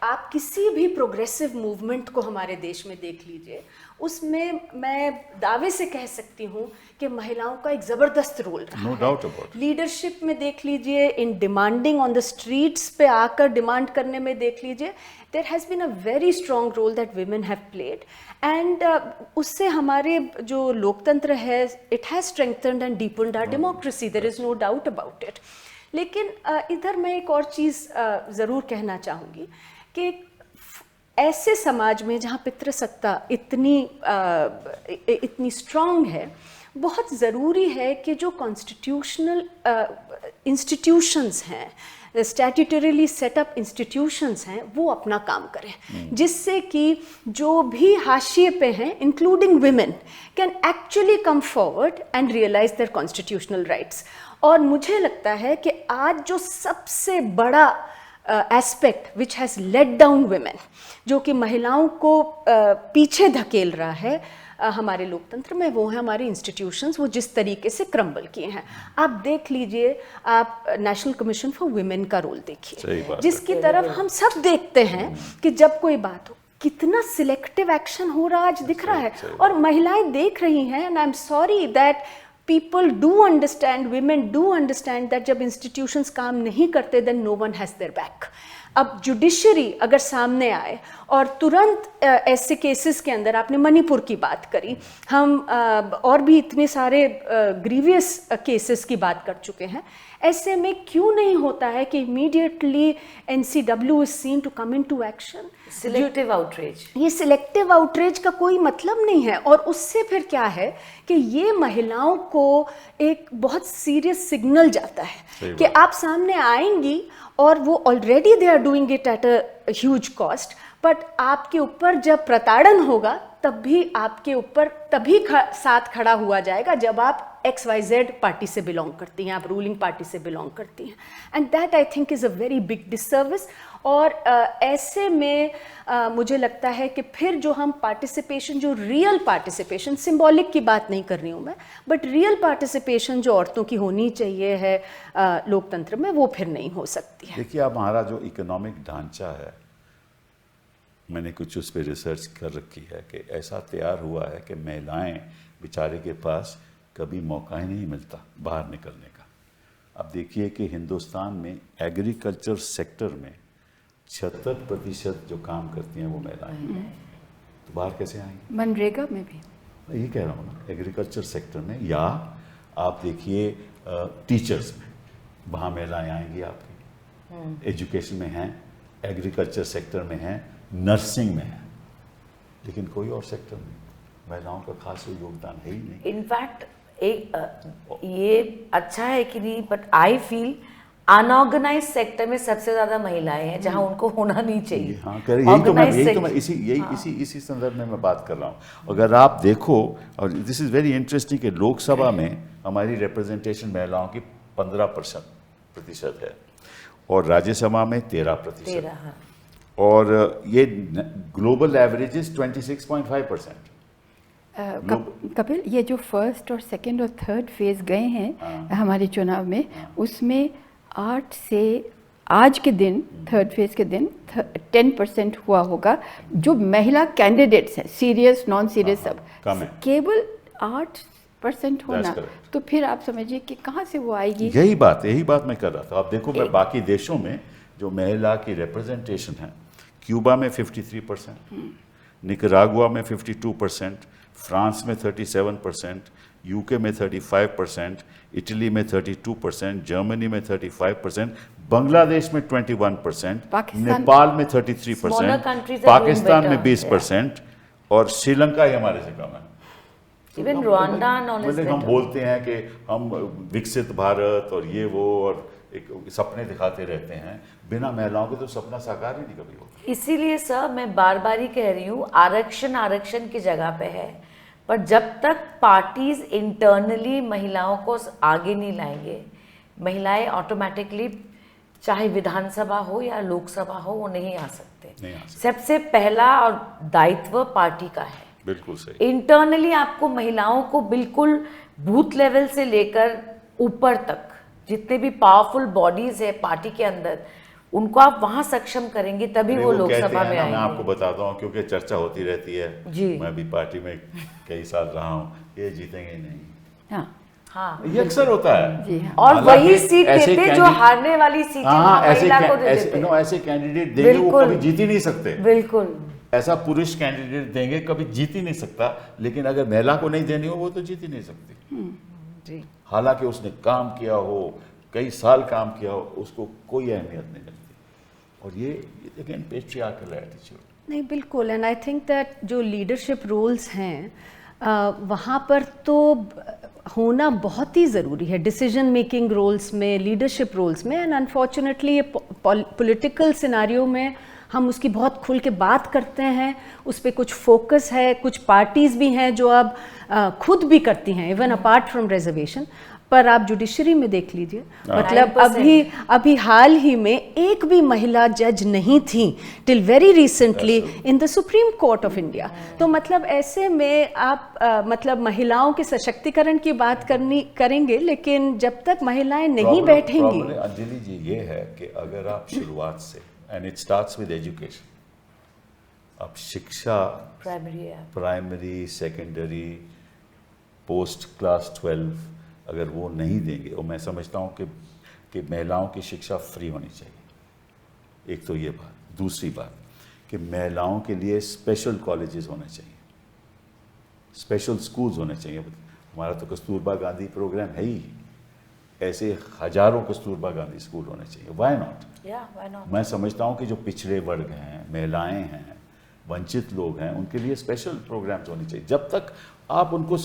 आप किसी भी प्रोग्रेसिव मूवमेंट को हमारे देश में देख लीजिए, उसमें मैं दावे से कह सकती हूँ कि महिलाओं का एक ज़बरदस्त रोल रहा है। No doubt about it. Leadership में देख लीजिए, in demanding on the streets पे आकर डिमांड करने में देख लीजिए, there has been a very strong role that women have played. And उससे हमारे जो लोकतंत्र है, it has strengthened and deepened our democracy, there is no doubt about it. लेकिन इधर मैं एक और चीज़ ज़रूर कहना चाहूँगी कि ऐसे समाज में जहाँ पितृसत्ता इतनी स्ट्रॉन्ग है, बहुत ज़रूरी है कि जो कॉन्स्टिट्यूशनल इंस्टीट्यूशंस हैं, स्टैट्यूटरीली सेटअप इंस्टीट्यूशंस हैं, वो अपना काम करें, जिससे कि जो भी हाशिए पे हैं, including women, can actually come forward and realise their constitutional rights. और मुझे लगता है कि आज जो सबसे बड़ा aspect which has let down women, जो कि महिलाओं को पीछे धकेल रहा है हमारे लोकतंत्र में, वो है हमारे इंस्टीट्यूशंस, वो जिस तरीके से क्रम्बल किए हैं। आप देख लीजिए, आप नेशनल कमीशन फॉर वुमेन का रोल देखिए, जिसकी तरफ हम सब देखते हैं कि जब कोई बात हो, कितना सिलेक्टिव एक्शन हो रहा आज दिख रहा है, और महिलाएं देख रही हैं। And I am sorry that people do understand, women do understand that जब institutions काम नहीं करते then no one has their back. अब जुडिशरी अगर सामने आए और तुरंत ऐसे केसेस के अंदर, आपने मणिपुर की बात करी, हम और भी इतने सारे ग्रीवियस केसेस की बात कर चुके हैं, ऐसे में क्यों नहीं होता है कि immediately NCW is seen to come into action? Selective outreach, ये सिलेक्टिव आउटरीच का कोई मतलब नहीं है, और उससे फिर क्या है कि ये महिलाओं को एक बहुत सीरियस सिग्नल जाता है कि आप सामने आएंगी और वो already they are doing it at a huge cost, but आपके ऊपर जब प्रताड़न होगा तब भी आपके ऊपर तभी साथ खड़ा हुआ जाएगा जब आप XYZ पार्टी से बिलोंग करती हैं, आप रूलिंग पार्टी से बिलोंग करती हैं, and that I think is a very big disservice. और ऐसे में मुझे लगता है कि फिर जो हम पार्टिसिपेशन, जो रियल पार्टिसिपेशन, सिंबॉलिक की बात नहीं कर रही हूँ मैं, बट रियल पार्टिसिपेशन जो औरतों की होनी चाहिए है लोकतंत्र में, वो फिर नहीं हो सकती है। देखिए, अब हमारा जो इकोनॉमिक ढांचा है, मैंने कुछ उस पर रिसर्च कर रखी है कि ऐसा तैयार हुआ है कि महिलाएं बेचारे के पास कभी मौका ही नहीं मिलता बाहर निकलने का। अब देखिए कि हिंदुस्तान में एग्रीकल्चर सेक्टर में 76% जो काम करती हैं वो महिलाएं हैं, तो बाहर कैसे आएंगी? मनरेगा में भी, ये कह रहा हूँ ना, एग्रीकल्चर सेक्टर में, या आप देखिए टीचर्स में, वहाँ महिलाएं आएंगी आपकी, एजुकेशन में हैं, एग्रीकल्चर सेक्टर में हैं, नर्सिंग में है, लेकिन कोई और सेक्टर में महिलाओं का खास योगदान है ही नहीं। इनफैक्ट ये अच्छा है कि नहीं, but I feel unorganised sector में सबसे ज्यादा महिलाएं हैं जहां उनको होना नहीं चाहिए। हाँ, यही तो मैं इसी संदर्भ में मैं बात कर रहा हूँ। अगर आप देखो, और दिस इज वेरी इंटरेस्टिंग कि लोकसभा में हमारी रिप्रेजेंटेशन महिलाओं की 15% है और राज्यसभा में 13%, हाँ। और ये ग्लोबल एवरेज इज 26.5%। कपिल, ये जो फर्स्ट और सेकंड और थर्ड फेज गए हैं हमारे चुनाव में, उसमें 8 से आज के दिन, थर्ड फेज के दिन 10% हुआ होगा जो महिला कैंडिडेट्स हैं, सीरियस नॉन सीरियस सब, केवल 8% होना, तो फिर आप समझिए कि कहाँ से वो आएगी। यही बात मैं कर रहा था। आप देखो, मैं बाकी देशों में जो महिला की रिप्रेजेंटेशन है, क्यूबा में 53%, निकरागुआ में 52%, फ्रांस में 37%, यूके में 35%, इटली में 32%, जर्मनी में 35%, बांग्लादेश में 21%, नेपाल में 33%, पाकिस्तान में 20%, और श्रीलंका ही हमारे से कम है। इवन रुआंडा, मतलब हम बोलते हैं कि हम विकसित भारत और ये वो, और एक सपने दिखाते रहते हैं, बिना महिलाओं के तो सपना साकार ही नहीं कभी होगा। इसीलिए सर मैं बार बार ही कह रही हूँ, आरक्षण की जगह पे है, पर जब तक पार्टीज इंटरनली महिलाओं को आगे नहीं लाएंगे, महिलाएं ऑटोमेटिकली चाहे विधानसभा हो या लोकसभा हो वो नहीं आ सकते। सबसे पहला और दायित्व पार्टी का है। बिल्कुल सही। इंटरनली आपको महिलाओं को बिल्कुल बूथ लेवल से लेकर ऊपर तक जितने भी पावरफुल बॉडीज है पार्टी के अंदर, उनको आप वहां सक्षम करेंगे तभी वो लोकसभा में आएंगे। मैं आपको बताता हूँ, क्योंकि चर्चा होती रहती है जी, मैं भी पार्टी में कई साल रहा हूँ, ये जीतेंगे नहीं। हाँ, ये अक्सर होता है जी हाँ। और वही सीट देते जो हारने वाली सीटें महिला को दे देते हैं। ऐसे कैंडिडेट देंगे वो कभी जीत ही नहीं सकते। बिल्कुल ऐसा पुरुष कैंडिडेट देंगे कभी जीत ही नहीं सकता, लेकिन अगर महिला को नहीं देनी हो वो तो जीत ही नहीं सकती। हालांकि उसने काम किया हो, कई साल काम किया हो, उसको कोई अहमियत नहीं लगती। और ये अगेन पेट्रियार्कल एटीट्यूड। नहीं, बिल्कुल। एंड आई थिंक दैट जो लीडरशिप रोल्स हैं वहाँ पर तो होना बहुत ही ज़रूरी है, डिसीजन मेकिंग रोल्स में, लीडरशिप रोल्स में। एंड अनफॉर्चुनेटली ये पॉलिटिकल सिनारियो में हम उसकी बहुत खुल के बात करते हैं, उस पर कुछ फोकस है। कुछ पार्टीज़ भी हैं जो अब खुद भी करती हैं, इवन अपार्ट फ्रॉम रिजर्वेशन। पर आप जुडिशरी में देख लीजिए, मतलब अभी हाल ही में एक भी महिला जज नहीं थी till very recently in the supreme court of India. तो मतलब ऐसे में आप मतलब महिलाओं के सशक्तिकरण की बात करेंगे, लेकिन जब तक महिलाएं नहीं बैठेंगी। अंजलि जी, ये है कि अगर आप शुरुआत से, and it starts with education, आप शिक्षा प्राइमरी, सेकेंडरी, पोस्ट क्लास 12 अगर वो नहीं देंगे, और मैं समझता हूँ कि महिलाओं की शिक्षा फ्री होनी चाहिए। एक तो ये बात, दूसरी बात कि महिलाओं के लिए स्पेशल कॉलेजेस होने चाहिए, स्पेशल स्कूल्स होने चाहिए। हमारा तो कस्तूरबा गांधी प्रोग्राम है ही, ऐसे हजारों कस्तूरबा गांधी स्कूल होने चाहिए। Why not? मैं समझता हूँ कि जो पिछड़े वर्ग हैं, महिलाएं हैं, वंचित लोग हैं, उनके लिए स्पेशल प्रोग्राम्स होने चाहिए। जब तक आप उनको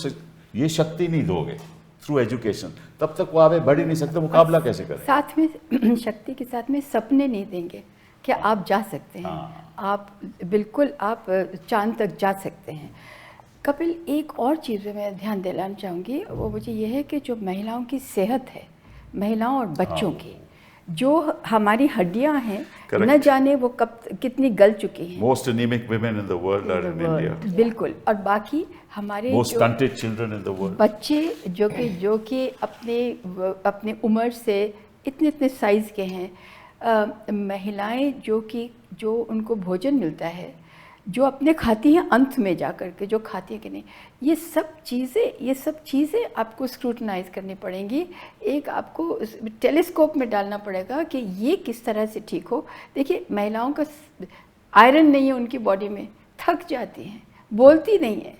ये शक्ति नहीं दोगे थ्रू एजुकेशन, तब तक वो आगे बढ़ ही नहीं सकते, मुकाबला कैसे करें? साथ में शक्ति के साथ में सपने नहीं देंगे कि आप जा सकते हैं, आप बिल्कुल आप चांद तक जा सकते हैं। कपिल, एक और चीज़ पे मैं ध्यान दिलाना चाहूँगी, वो मुझे ये है कि जो महिलाओं की सेहत है, महिलाओं और बच्चों की जो हमारी हड्डियां हैं, न जाने वो कब कितनी गल चुकी हैं। Most anaemic women in the world are in India. बिल्कुल। और बाकी हमारे most stunted children in the world, बच्चे जो कि अपने उम्र से इतने इतने साइज़ के हैं, महिलाएं जो उनको भोजन मिलता है, जो अपने खाती हैं अंत में जा कर के, जो खाती हैं कि नहीं, ये सब चीज़ें आपको स्क्रूटनाइज करनी पड़ेंगी। एक आपको टेलीस्कोप में डालना पड़ेगा कि ये किस तरह से ठीक हो। देखिए, महिलाओं का आयरन नहीं है उनकी बॉडी में, थक जाती हैं, बोलती नहीं है।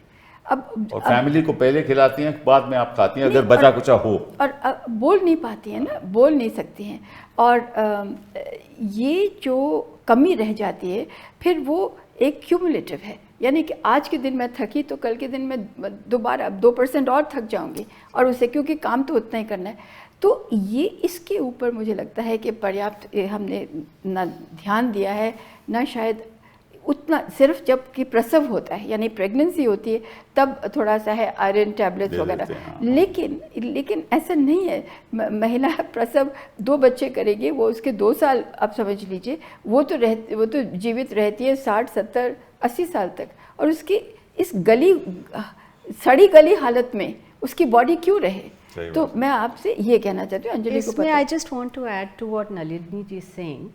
और फैमिली को पहले खिलाती हैं, बाद में आप खाती हैं अगर बचा कुचा हो, और बोल नहीं पाती हैं ना, बोल नहीं सकती हैं। और ये जो कमी रह जाती है, फिर वो एक क्यूमुलेटिव है, यानी कि आज के दिन मैं थकी तो कल के दिन मैं दोबारा 2% और थक जाऊंगी, और उसे क्योंकि काम तो उतना ही करना है। तो ये इसके ऊपर मुझे लगता है कि पर्याप्त हमने ना ध्यान दिया है, ना शायद उतना, सिर्फ जब कि प्रसव होता है यानी प्रेगनेंसी होती है तब थोड़ा सा है आयरन टैबलेट्स वगैरह, लेकिन ऐसा नहीं है। महिला प्रसव 2 बच्चे करेगी, वो उसके 2 साल आप समझ लीजिए, वो तो जीवित रहती है 60, 70, 80 साल तक, और उसकी इस सड़ी गली हालत में उसकी बॉडी क्यों रहे? तो मैं आपसे ये कहना चाहती हूँ अंजलि को, इसमें I just want to add to what Nalini ji saying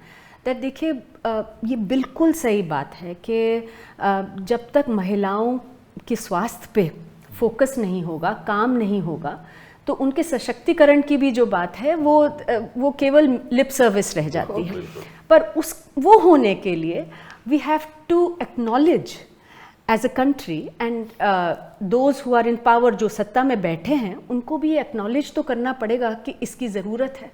that देखिए, ये बिल्कुल सही बात है कि जब तक महिलाओं के स्वास्थ्य पे फोकस नहीं होगा, काम नहीं होगा, तो उनके सशक्तिकरण की भी जो बात है वो केवल लिप सर्विस रह जाती है। पर वो होने के लिए we have to acknowledge as a country and those who are in power, जो सत्ता में बैठे हैं, उनको भी एक्नॉलेज तो करना पड़ेगा कि इसकी ज़रूरत है।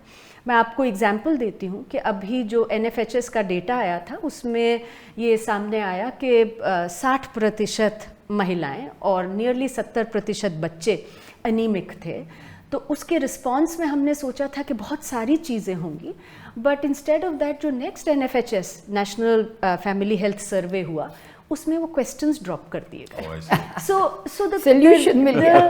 मैं आपको एग्जाम्पल देती हूँ कि अभी जो NFHS का डेटा आया था, उसमें ये सामने आया कि 60% महिलाएं और नियरली 70% बच्चे एनीमिक थे। तो उसके रिस्पॉन्स में हमने सोचा था कि बहुत सारी चीज़ें होंगी, बट इंस्टेड ऑफ दैट जो next NFHS national family health survey हुआ, उसमें वो क्वेश्चंस ड्रॉप कर दिए गए। सो द सॉल्यूशन मिल गया।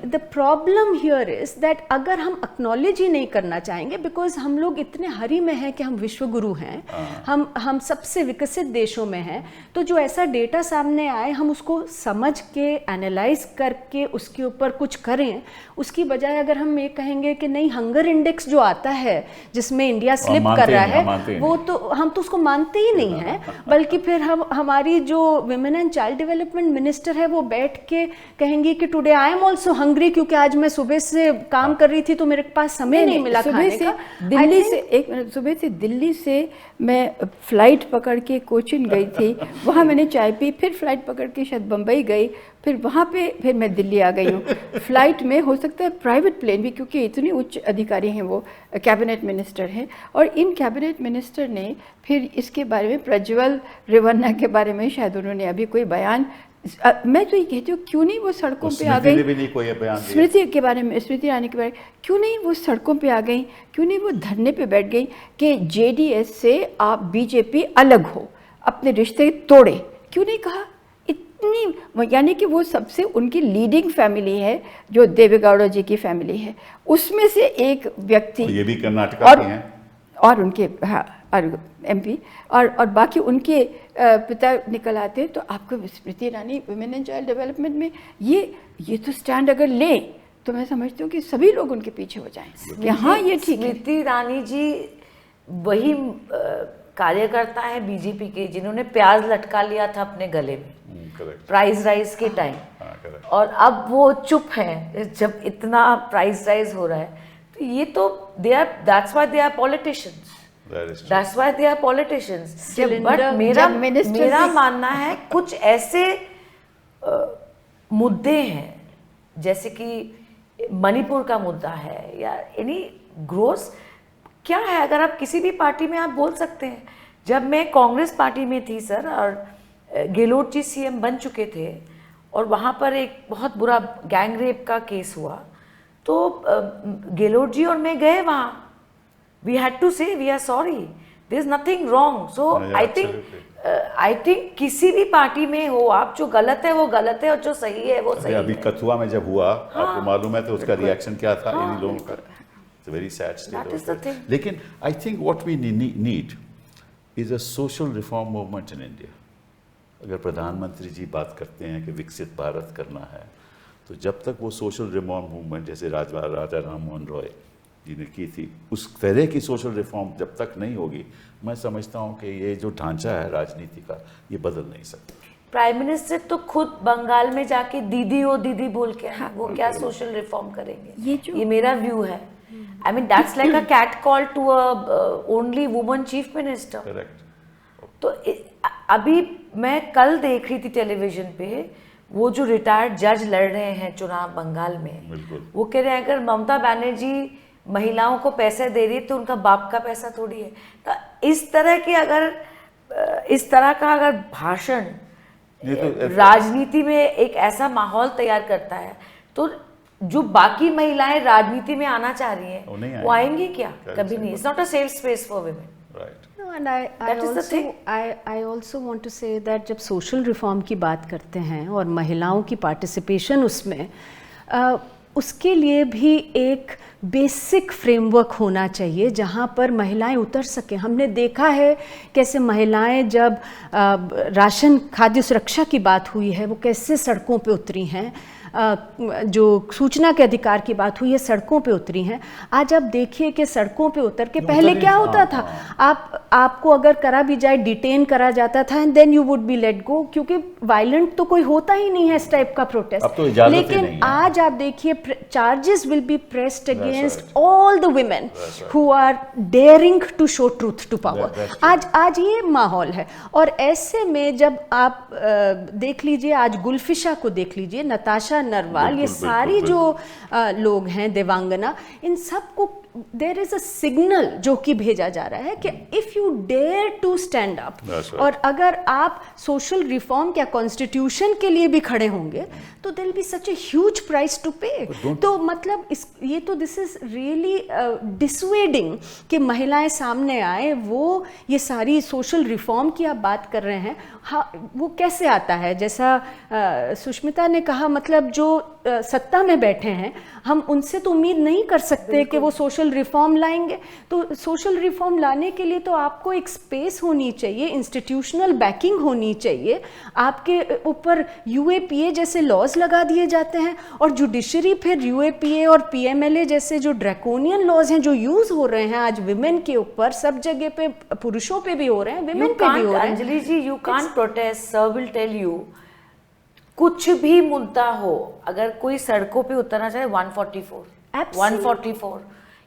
The problem here is that अगर हम एक्नॉलेज ही नहीं करना चाहेंगे, बिकॉज हम लोग इतने हरी में हैं कि हम विश्व गुरु हैं, हम सबसे विकसित देशों में हैं, तो जो ऐसा डेटा सामने आए हम उसको समझ के एनालाइज करके उसके ऊपर कुछ करें, उसकी बजाय अगर हम ये कहेंगे कि नहीं, हंगर इंडेक्स जो आता है जिसमें इंडिया स्लिप कर रहा है, वो तो हम तो उसको मानते ही नहीं हैं, बल्कि फिर हमारी जो women and child development minister है वो बैठ के कहेंगी कि today I am also hungry, क्योंकि आज मैं सुबह से काम कर रही थी तो मेरे पास समय नहीं मिला खाने का। सुबह से दिल्ली से मैं फ्लाइट पकड़ के कोचिन गई थी, वहाँ मैंने चाय पी, फिर फ्लाइट पकड़ के शायद बम्बई गई, फिर वहाँ पे फिर मैं दिल्ली आ गई हूँ। फ्लाइट में हो सकता है प्राइवेट प्लेन भी, क्योंकि इतने उच्च अधिकारी हैं, वो कैबिनेट मिनिस्टर हैं, और इन कैबिनेट मिनिस्टर ने फिर इसके बारे में, प्रज्वल रेवन्ना के बारे में शायद उन्होंने अभी कोई बयान, मैं तो ये कहती हूँ क्यों नहीं वो सड़कों पे आ गई, स्मृति के बारे में, स्मृति ईरानी के बारे में, क्यों नहीं वो सड़कों पे आ गई, क्यों नहीं वो धरने पे बैठ गई कि JDS से आप बीजेपी अलग हो, अपने रिश्ते तोड़े, क्यों नहीं कहा? इतनी, यानी कि वो सबसे उनकी लीडिंग फैमिली है जो देवेगौड़ा जी की फैमिली है, उसमें से एक व्यक्ति, ये भी कर्नाटका के हैं, और उनके और MP और बाकी उनके पिता निकल आते हैं। तो आपको Smriti Irani women and child development में ये तो स्टैंड अगर लें तो मैं समझती हूँ कि सभी लोग उनके पीछे हो जाएं कि हाँ ये ठीक है। स्मृति ईरानी जी वही कार्यकर्ता है बीजेपी के जिन्होंने प्याज लटका लिया था अपने गले में प्राइस राइज के टाइम, और अब वो चुप हैं जब इतना प्राइस राइज हो रहा है। तो ये तो that's why they are politicians. That is true. That's why they are politicians. Cylinder, But मेरा भी- मानना है कुछ ऐसे मुद्दे हैं जैसे कि मणिपुर का मुद्दा है या एनी ग्रोस क्या है, अगर आप किसी भी पार्टी में आप बोल सकते हैं। जब मैं कांग्रेस पार्टी में थी सर और गेहलोत जी सीएम बन चुके थे और वहाँ पर एक बहुत बुरा गैंग रेप का केस हुआ, तो गेहलोत जी और मैं गए वहाँ, we had to say we are sorry, there is nothing wrong. So I think किसी भी पार्टी में हो आप, जो गलत है वो गलत है और जो सही है वो सही अभी है। कथुआ में जब हुआ, आपको मालूम है तो उसका रिएक्शन क्या था इन लोगों का? It's very sad That is the state. thing. लेकिन I think what we need is a social reform movement in India. अगर प्रधानमंत्री जी बात करते हैं कि विकसित भारत करना है, तो जब तक वो सोशल रिफॉर्म मूवमेंट जैसे राजा राम मोहन रॉय जी ने की थी, उस तरह की सोशल रिफॉर्म जब तक नहीं होगी, मैं समझता हूँ कि ये जो ढांचा है राजनीति का, ये बदल नहीं सकता। प्राइम मिनिस्टर तो खुद बंगाल में जाके दीदी ओ दीदी बोल के आए, वो क्या सोशल रिफॉर्म करेंगे? ये मेरा व्यू है। I mean that's like a cat call to a only woman chief minister. Correct. तो अभी मैं कल देख रही थी टेलीविजन पे, वो जो रिटायर्ड जज लड़ रहे हैं चुनाव बंगाल में, बिल्कुल। वो कह रहे हैं अगर ममता बनर्जी महिलाओं को पैसे दे रही है तो उनका बाप का पैसा थोड़ी है। तो इस तरह का अगर भाषण राजनीति में एक ऐसा माहौल तैयार करता है, तो जो बाकी महिलाएं राजनीति में आना चाह रही हैं वो आएंगी क्या? कभी नहीं। It's not a safe space for women. Right. No, and I also want to say that जब सोशल रिफॉर्म की बात करते हैं और महिलाओं की पार्टिसिपेशन उसमें, उसके लिए भी एक बेसिक फ्रेमवर्क होना चाहिए जहाँ पर महिलाएं उतर सकें। हमने देखा है कैसे महिलाएं जब राशन खाद्य सुरक्षा की बात हुई है, वो कैसे सड़कों पे उतरी हैं, जो सूचना के अधिकार की बात हुई है सड़कों पे उतरी हैं। आज आप देखिए कि सड़कों पे उतर के पहले क्या होता था, आपको अगर करा भी जाए, डिटेन करा जाता था and then you would be let go, क्योंकि वायलेंट तो कोई होता ही नहीं है इस टाइप का प्रोटेस्ट। अब तो इजाजत ही नहीं लेकिन है। आज आप देखिए charges will be pressed against all the women who are daring to show truth to power. आज ये माहौल है। और ऐसे में जब आप देख लीजिए, आज गुलफिशा को देख लीजिए, नताशा नरवाल, ये सारी जो लोग हैं, देवांगना, इन सबको देयर इज अ सिग्नल जो कि भेजा जा रहा है कि if you dare to stand up, और अगर आप सोशल रिफॉर्म क्या कॉन्स्टिट्यूशन के लिए भी खड़े होंगे, तो there will be such a huge price to pay. तो मतलब ये तो दिस इज रियली डिसवेडिंग कि महिलाएं सामने आए। वो ये सारी सोशल रिफॉर्म की आप बात कर रहे हैं, हाँ, वो कैसे आता है? जैसा सुष्मिता ने कहा, मतलब जो सत्ता में बैठे हैं, हम उनसे तो उम्मीद नहीं कर सकते कि वो सोशल रिफॉर्म लाएंगे। तो सोशल रिफॉर्म लाने के लिए तो आपको एक स्पेस होनी चाहिए, इंस्टीट्यूशनल बैकिंग होनी चाहिए। आपके ऊपर यूएपीए जैसे लॉज लगा दिए जाते हैं और जुडिशरी फिर यूएपीए और पीएमएलए जैसे जो ड्रैकोनियन लॉज हैं जो यूज हो रहे हैं आज विमेन के ऊपर, सब जगह पे, पुरुषों पे भी हो रहे हैं, विमेन पे भी हो रहे हैं। Anjali ji, you can't protest, sir will tell you, कुछ भी मुद्दा हो, अगर कोई सड़कों पे उतरना चाहे 144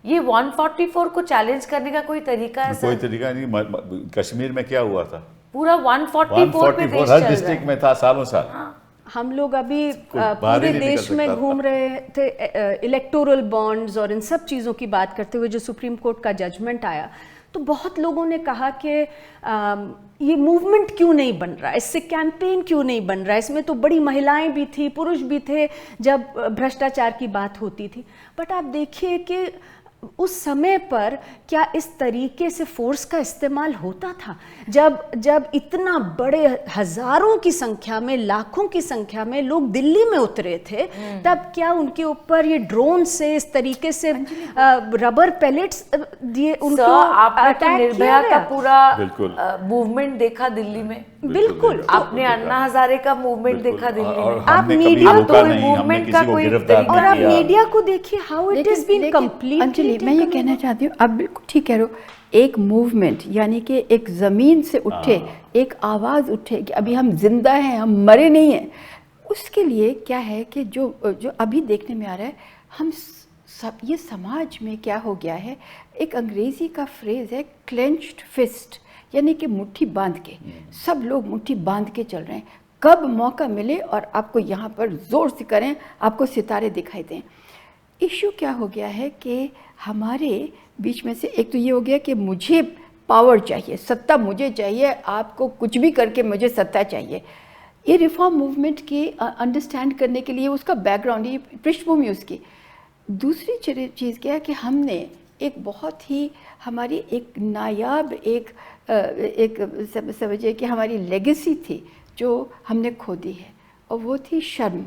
ये 144 को चैलेंज करने का कोई तरीका है? कोई तरीका नहीं। कश्मीर में क्या हुआ था? पूरा 144 पे देश हर चल डिस्ट्रिक्ट में था सालों साल। हम लोग अभी बाहर ही पूरे नहीं निकल देश में सकता घूम रहे थे इलेक्टोरल बॉन्ड्स और इन सब चीज़ों की बात करते हुए, जो सुप्रीम कोर्ट का जजमेंट आया, तो बहुत लोगों ने कहा कि ये मूवमेंट क्यों नहीं बन रहा है, इससे कैंपेन क्यों नहीं बन रहा है, इसमें तो बड़ी महिलाएं भी थी, पुरुष भी थे जब भ्रष्टाचार की बात होती थी। बट आप देखिए कि उस समय पर क्या इस तरीके से फोर्स का इस्तेमाल होता था? जब इतना बड़े हजारों की संख्या में, लाखों की संख्या में लोग दिल्ली में उतरे थे, तब क्या उनके ऊपर ये ड्रोन से इस तरीके से रबर पैलेट्स दिए, उनको आपने तो निर्भया का बिल्कुल। पूरा मूवमेंट देखा दिल्ली में? बिल्कुल। आपने अन्ना हजारे का मूवमेंट देखा दिल्ली में? आप मीडिया तो मूवमेंट का कोई तरीका, और आप मीडिया को देखिए, how it is been complete. Anjali, मैं ये कहना चाहती हूँ, आप बिल्कुल ठीक कह रहे हो, एक मूवमेंट यानी कि एक ज़मीन से उठे, एक आवाज़ उठे कि अभी हम जिंदा हैं, हम मरे नहीं हैं, उसके लिए क्या है कि जो अभी देखने में आ रहा है, हम सब, ये समाज में क्या हो गया है, एक अंग्रेजी का फ्रेज है क्लेंच्ड फिस्ट, यानी कि मुट्ठी बांध के, सब लोग मुट्ठी बांध के चल रहे हैं, कब मौका मिले और आपको यहाँ पर ज़ोर से करें, आपको सितारे दिखाई दें। इशू क्या हो गया है कि हमारे बीच में से एक तो ये हो गया कि मुझे पावर चाहिए, सत्ता मुझे चाहिए, आपको कुछ भी करके मुझे सत्ता चाहिए। ये रिफॉर्म मूवमेंट की अंडरस्टैंड करने के लिए उसका बैकग्राउंड, ये पृष्ठभूमि उसकी। दूसरी चीज़ क्या है कि हमने एक बहुत ही हमारी एक नायाब एक समझिए कि हमारी लेगेसी थी जो हमने खो दी है, और वो थी शर्म,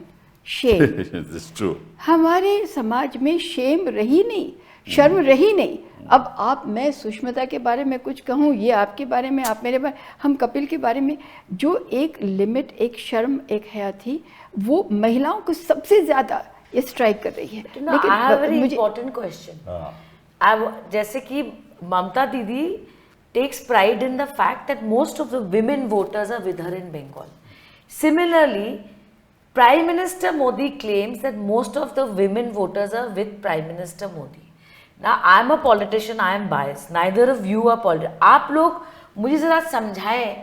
शेम। It's true. हमारे समाज में शेम रही नहीं, शर्म रही नहीं। अब आप, मैं सुष्मिता के बारे में कुछ कहूँ, ये आपके बारे में, आप मेरे बारे, हम कपिल के बारे में, जो एक लिमिट, एक शर्म, एक हया थी, वो महिलाओं को सबसे ज़्यादा ये स्ट्राइक कर रही है। लेकिन I have very important question. जैसे कि ममता दीदी takes pride in the fact that most of the women voters are with her in Bengal. Similarly, Prime Minister Modi claims that most of the women voters are with Prime Minister Modi. Now, I am a politician, I am biased. Neither of you are politicians. आप लोग मुझे ज़रा समझाएं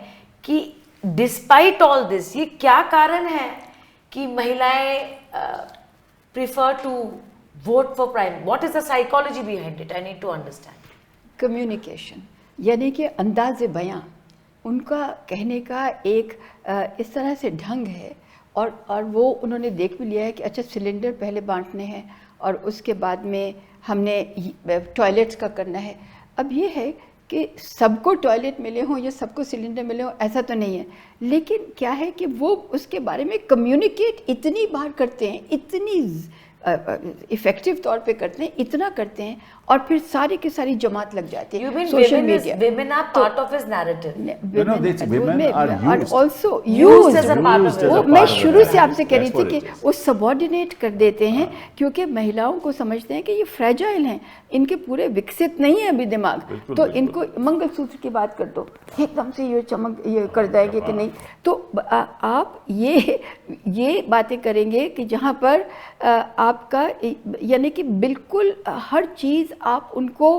कि despite all this, ये क्या कारण है कि महिलाएं prefer to vote for Prime? What is the psychology behind it? I need to understand. Communication, यानी कि अंदाज़ बयां, उनका कहने का एक इस तरह से ढंग है, और वो उन्होंने देख भी लिया है कि अच्छा सिलेंडर पहले बांटने हैं और उसके बाद में हमने टॉयलेट्स का करना है। अब ये है कि सबको टॉयलेट मिले हों या सबको सिलेंडर मिले हों, ऐसा तो नहीं है, लेकिन क्या है कि वो उसके बारे में कम्युनिकेट इतनी बार करते हैं, इतनी इफेक्टिव तौर पे करते हैं, इतना करते हैं, और फिर सारी की सारी जमात लग जाती है। You mean social media, women are part of his narrative? women are used. also Used as a used. part of it. वो मैं शुरू से आपसे कह रही That's थी what कि it is. वो सबऑर्डिनेट कर देते हैं, क्योंकि महिलाओं को समझते हैं कि ये फ्रेजाइल हैं, इनके पूरे विकसित नहीं है अभी दिमाग, तो इनको मंगलसूत्र की बात कर दो, एकदम से ये चमक ये कर जाएंगे कि नहीं। तो आप ये बातें करेंगे कि जहाँ पर आपका यानी कि बिल्कुल हर चीज़ आप उनको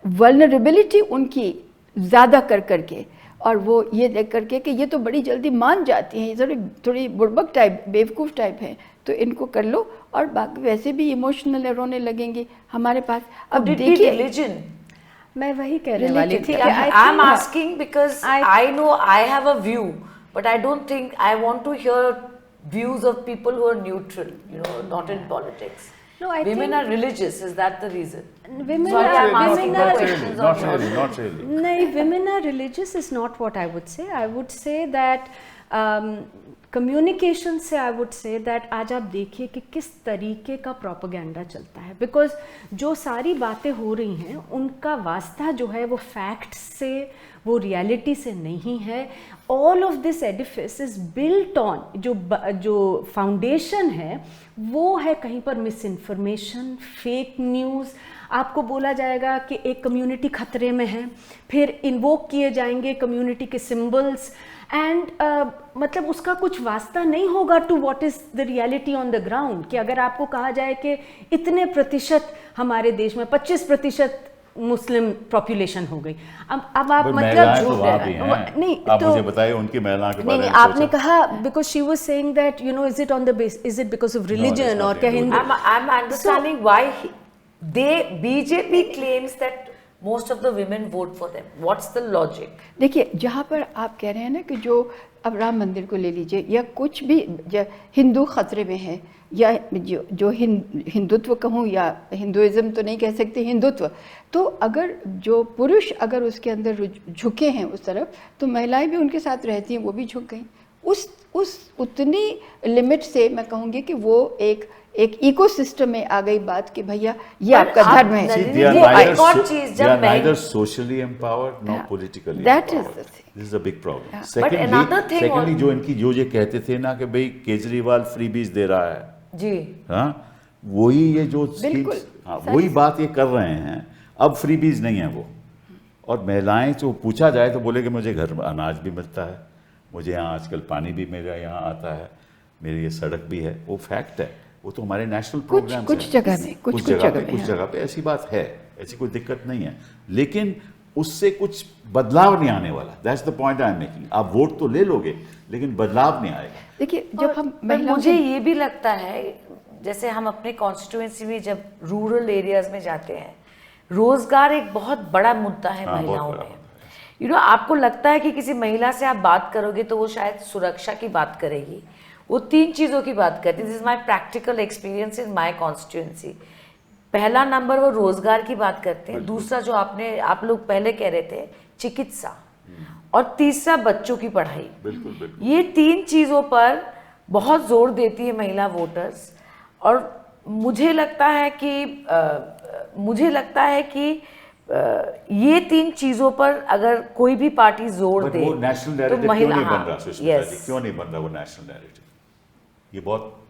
वल्नरेबिलिटी उनकी ज़्यादा कर करके, और वो ये देख करके कि ये तो बड़ी जल्दी मान जाती हैं, ये थोड़ी बुड़बक टाइप, बेवकूफ़ टाइप है, तो इनको कर लो, और बाकी वैसे भी इमोशनल रोने लगेंगे हमारे पास। अब देखिए religion. मैं वही कहने वाली थी। I'm asking because I know I have a view, but I don't think I want to hear views of people who are neutral, not in politics. No, I women think are religious. Is that the reason? Women Sorry, are, I'm asking women the are, questions Not on really, yours. not really. नहीं, women are religious is not what I would say. I would say that communication से I would say that आज आप देखिए कि किस तरीके का propaganda चलता है, बिकॉज जो सारी बातें हो रही हैं उनका वास्ता जो है वो फैक्ट से, वो रियलिटी से नहीं है। All of this Edifice is built on, जो फाउंडेशन है वो है कहीं पर मिस इन्फॉर्मेशन, फेक न्यूज़। आपको बोला जाएगा कि एक कम्युनिटी खतरे में है, फिर इन्वोक किए जाएंगे कम्युनिटी के सिंबल्स, एंड मतलब उसका कुछ वास्ता नहीं होगा to what is the reality on the ground. कि अगर आपको कहा जाए कि इतने प्रतिशत हमारे देश में 25% मुस्लिम पॉपुलेशन हो गई, अब आप मतलब तो नहीं आप तो मुझे बताइए उनकी महिलाओं के बारे नहीं, में आपने सोचा? कहा because she was saying that is it on the base, is it because of religion, और क्या Hindu. I'm understanding why BJP claims that most of the women vote for them. What's the logic? देखिए, जहाँ पर आप कह रहे हैं ना कि जो अब राम मंदिर को ले लीजिए, या कुछ भी हिंदू खतरे में है, या जो हिंदुत्व कहूँ, या हिंदुइज्म तो नहीं कह सकते, हिंदुत्व, तो अगर जो पुरुष अगर उसके अंदर झुके हैं उस तरफ, तो महिलाएं भी उनके साथ रहती हैं, वो भी झुक गई। उतनी लिमिट से मैं कहूँगी कि वो एक इकोसिस्टम में आ गई बात कि भैया ये आपका धर्म है। They are neither socially empowered nor politically That is empowered. the thing. This is a big problem. Yeah. another thing Secondly, जो इनकी जो ये कहते थे ना कि भाई केजरीवाल फ्री बीज दे रहा है, जी, हाँ, वही ये जो बिल्कुल, schemes, हाँ, वही बात ये कर रहे हैं। अब फ्री बीज नहीं है वो, और महिलाएं जो पूछा जाए तो बोले कि मुझे घर में अनाज भी मिलता है, मुझे यहाँ आजकल पानी भी मेरा यहाँ आता है, मेरी ये सड़क भी है। वो फैक्ट है, वो तो हमारे नेशनल प्रोग्राम कुछ जगह में, कुछ जगह में, कुछ जगह पे ऐसी बात है। ऐसी कोई दिक्कत नहीं है, लेकिन उससे कुछ बदलाव नहीं आने वाला। That's the point I am making. आप वोट तो ले लोगे लेकिन बदलाव नहीं आएगा। देखिए जब हम पर मुझे ये भी लगता है, जैसे हम अपने कॉन्स्टिट्यूएंसी में जब रूरल एरियाज में जाते हैं, रोजगार एक बहुत बड़ा मुद्दा है महिलाओं में। आपको लगता है कि किसी महिला से आप बात करोगे तो वो शायद सुरक्षा की बात करेगी, वो 3 चीज़ों की बात करती है। This is my practical experience in my constituency. पहला नंबर वो रोजगार की बात करते हैं, दूसरा जो आप लोग पहले कह रहे थे चिकित्सा, और तीसरा बच्चों की पढ़ाई। बिल्कुल। ये 3 चीज़ों पर बहुत जोर देती है महिला वोटर्स। और मुझे लगता है कि ये 3 चीजों पर अगर कोई भी पार्टी जोर दे वो नेशनल नैरेटिव तो महिला, क्यों नहीं बन रहा सुष्मिता जी? क्यों नहीं बन रहा वो नेशनल नैरेटिव? ये बहुत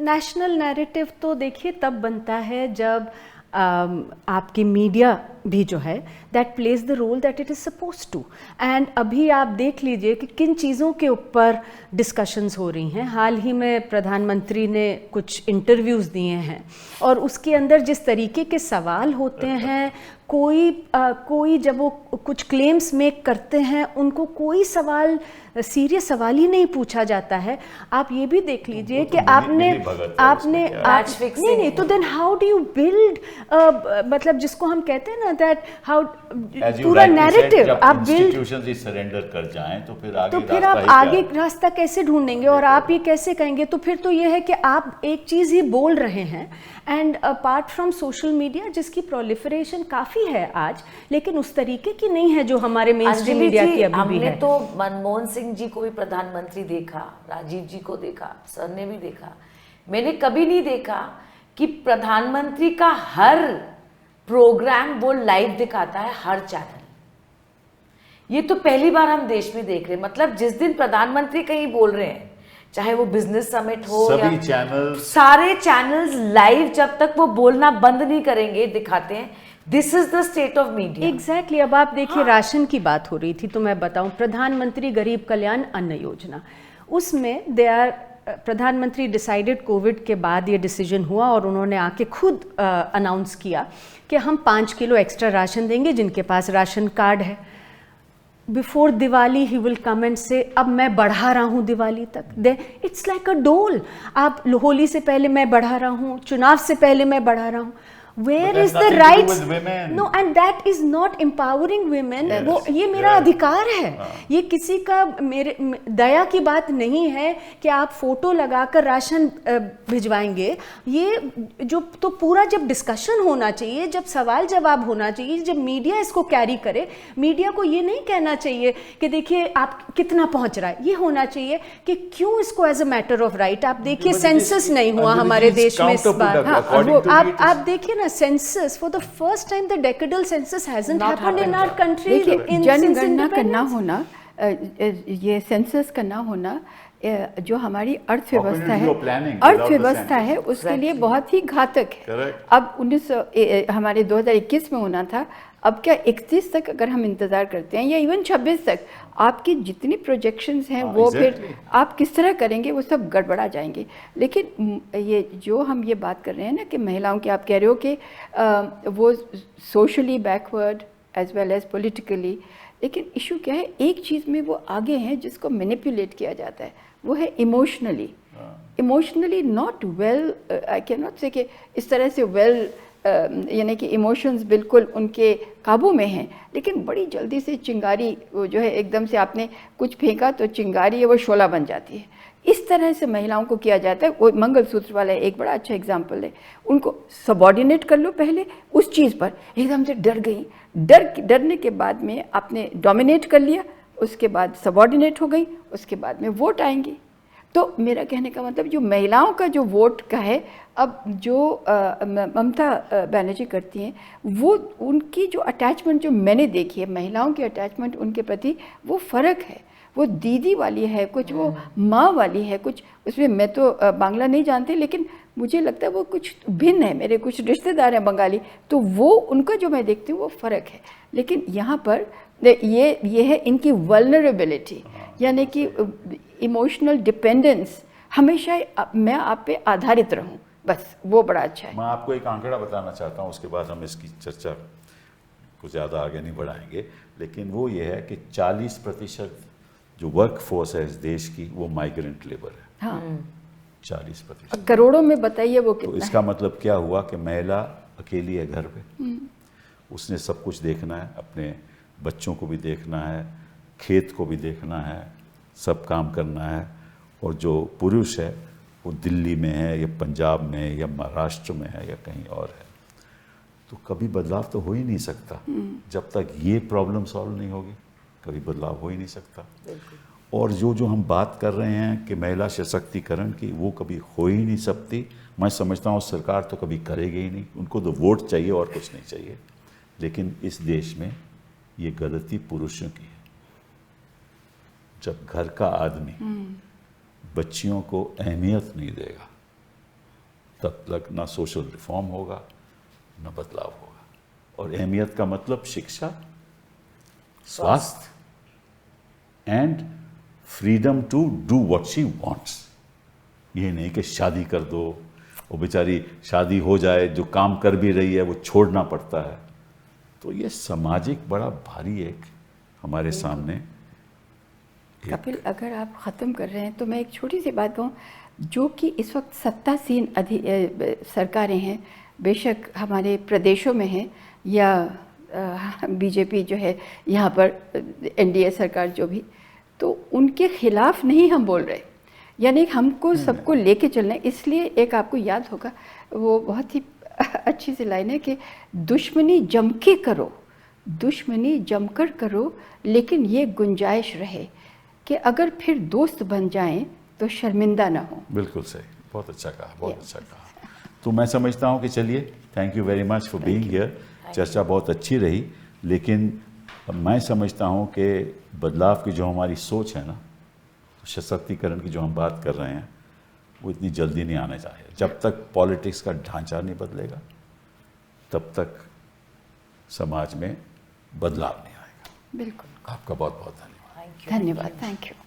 नेशनल नैरेटिव तो देखिए तब बनता है जब आपकी मीडिया भी जो है that plays the role that it is suppose to. And अभी आप देख लीजिए कि किन चीज़ों के ऊपर डिस्कशंस हो रही हैं। हाल ही में प्रधानमंत्री ने कुछ इंटरव्यूज़ दिए हैं और उसके अंदर जिस तरीके के सवाल होते हैं, कोई जब वो कुछ क्लेम्स मेक करते हैं उनको कोई सवाल सीरियस सवाल ही नहीं पूछा जाता है। आप ये भी देख लीजिए कि आपने नहीं तो then how do you build, मतलब जिसको हम कहते हैं ना दैट हाउ पूरा नैरेटिव आप बिल्ड सरेंडर कर जाएं तो फिर आप आगे रास्ता कैसे ढूंढेंगे और आप ये कैसे कहेंगे? तो फिर तो ये है कि आप एक चीज़ ही बोल रहे हैं। And apart from social media जिसकी प्रोलिफरेशन काफ़ी है आज, लेकिन उस तरीके की नहीं है जो हमारे मेन स्ट्रीम मीडिया की अभी भी है। हमने तो मनमोहन सिंह जी को भी प्रधानमंत्री देखा, राजीव जी को देखा, सर ने भी देखा। मैंने कभी नहीं देखा कि प्रधानमंत्री का हर प्रोग्राम वो लाइव दिखाता है, हर चैनल। ये तो पहली बार हम देश में देख रहे हैं। मतलब जिस दिन प्रधानमंत्री कहीं बोल रहे हैं, चाहे वो बिजनेस समिट हो सभी या चैनल, सारे चैनल्स लाइव जब तक वो बोलना बंद नहीं करेंगे दिखाते हैं। This is the state of media. Exactly. अब आप देखिए राशन की बात हो रही थी तो मैं बताऊं, प्रधानमंत्री गरीब कल्याण अन्न योजना, उसमें प्रधानमंत्री डिसाइडेड, कोविड के बाद ये डिसीजन हुआ और उन्होंने आके खुद अनाउंस किया कि हम 5 किलो एक्स्ट्रा राशन देंगे जिनके पास राशन कार्ड है। Before Diwali he will come and से अब मैं बढ़ा रहा हूँ दिवाली तक। दे इट्स लाइक अ डोल। आप होली से पहले मैं बढ़ा रहा हूँ, चुनाव से पहले मैं बढ़ा रहा हूँ। Where is the rights? No, and that is not empowering women. वो ये मेरा अधिकार है। ये किसी का मेरे दया की बात नहीं है कि आप फोटो लगाकर राशन भिजवाएंगे। ये जो तो पूरा जब डिस्कशन होना चाहिए, जब सवाल जवाब होना चाहिए, जब मीडिया इसको कैरी करे, मीडिया को ये नहीं कहना चाहिए कि देखिए आप कितना पहुंच रहा है। ये होना चाहिए कि क्यों इसको as a matter of right. आप देखिए सेंसस नहीं हुआ हमारे देश में इस बार। आप देखिए ना census, for the first time the decadal census hasn't happened in our country जनगणना करना होना, ये सेंसस करना होना जो हमारी अर्थव्यवस्था है उसके लिए बहुत ही घातक है। अब 1900 हमारे 2021 में होना था, अब क्या 31 तक अगर हम इंतज़ार करते हैं या इवन 26 तक, आपकी जितनी प्रोजेक्शंस हैं वो फिर आप किस तरह करेंगे, वो सब गड़बड़ा जाएंगे। लेकिन ये जो हम ये बात कर रहे हैं ना कि महिलाओं की, आप कह रहे हो कि वो socially backward as well as politically, लेकिन इशू क्या है, एक चीज़ में वो आगे हैं जिसको मैनिपुलेट किया जाता है, वो है emotionally not well. I can not से कि इस तरह से वेल, यानी कि इमोशंस बिल्कुल उनके काबू में हैं, लेकिन बड़ी जल्दी से चिंगारी वो जो है, एकदम से आपने कुछ फेंका तो चिंगारी है वो शोला बन जाती है। इस तरह से महिलाओं को किया जाता है। वो मंगलसूत्र वाला एक बड़ा अच्छा एग्जाम्पल है। उनको सबॉर्डिनेट कर लो पहले उस चीज़ पर, एकदम से डर गई, डरने के बाद में आपने डोमिनेट कर लिया, उसके बाद सबॉर्डिनेट हो गई, उसके बाद में वोट आएंगी। तो मेरा कहने का मतलब जो महिलाओं का जो वोट का है, अब जो ममता बनर्जी करती हैं, वो उनकी जो अटैचमेंट जो मैंने देखी है, महिलाओं की अटैचमेंट उनके प्रति वो फ़र्क है। वो दीदी वाली है, कुछ वो माँ वाली है, कुछ उसमें, मैं तो बांग्ला नहीं जानती, लेकिन मुझे लगता है वो कुछ भिन्न है। मेरे कुछ रिश्तेदार हैं बंगाली, तो वो उनका जो मैं देखती हूँ वो फ़र्क है। लेकिन यहाँ पर ये है इनकी वल्नरेबिलिटी, यानी कि इमोशनल डिपेंडेंस। हमेशा मैं आप पे आधारित रहूं, बस वो बड़ा अच्छा है। मैं आपको एक आंकड़ा बताना चाहता हूँ, उसके बाद हम इसकी चर्चा को ज़्यादा आगे नहीं बढ़ाएंगे, लेकिन वो ये है कि 40% जो वर्क फोर्स है इस देश की वो माइग्रेंट लेबर है। हाँ 40%। करोड़ों में बताइए वो तो कितना इसका मतलब क्या हुआ कि महिला अकेली है घर पे, उसने सब कुछ देखना है, अपने बच्चों को भी देखना है, खेत को भी देखना है, सब काम करना है। और जो पुरुष है वो दिल्ली में है या पंजाब में है या महाराष्ट्र में है या कहीं और है। तो कभी बदलाव तो हो ही नहीं सकता जब तक ये प्रॉब्लम सॉल्व नहीं होगी, कभी बदलाव हो ही नहीं सकता। और जो हम बात कर रहे हैं कि महिला सशक्तिकरण की, वो कभी हो ही नहीं सकती। मैं समझता हूँ सरकार तो कभी करेगी ही नहीं, उनको तो वोट चाहिए और कुछ नहीं चाहिए। लेकिन इस देश में ये गलती पुरुषों की है। जब घर का आदमी बच्चियों को अहमियत नहीं देगा, तब तक ना सोशल रिफॉर्म होगा ना बदलाव होगा। और अहमियत का मतलब शिक्षा, स्वास्थ्य and freedom to do what she wants. ये नहीं कि शादी कर दो, वो बेचारी शादी हो जाए, जो काम कर भी रही है वो छोड़ना पड़ता है। तो ये सामाजिक बड़ा भारी एक हमारे सामने। कपिल, अगर आप ख़त्म कर रहे हैं तो मैं एक छोटी सी बात कहूँ, जो कि इस वक्त सत्तासीन सरकारें हैं, बेशक हमारे प्रदेशों में हैं या बीजेपी जो है यहाँ पर एनडीए सरकार जो भी, तो उनके खिलाफ नहीं हम बोल रहे, यानी हमको सबको लेके चलना है। इसलिए एक आपको याद होगा वो बहुत ही अच्छी सी लाइन है कि दुश्मनी जम के करो, दुश्मनी जमकर करो, लेकिन ये गुंजाइश रहे कि अगर फिर दोस्त बन जाएं तो शर्मिंदा ना हो। बिल्कुल सही, बहुत अच्छा कहा, बहुत अच्छा कहा। तो मैं समझता हूँ कि चलिए, thank you very much for being here. चर्चा बहुत अच्छी रही, लेकिन मैं समझता हूँ कि बदलाव की जो हमारी सोच है ना, तो सशक्तिकरण की जो हम बात कर रहे हैं, वो इतनी जल्दी नहीं आना चाहिए। जब तक पॉलिटिक्स का ढांचा नहीं बदलेगा, तब तक समाज में बदलाव नहीं आएगा। बिल्कुल। आपका बहुत बहुत धन्यवाद। धन्यवाद, थैंक यू।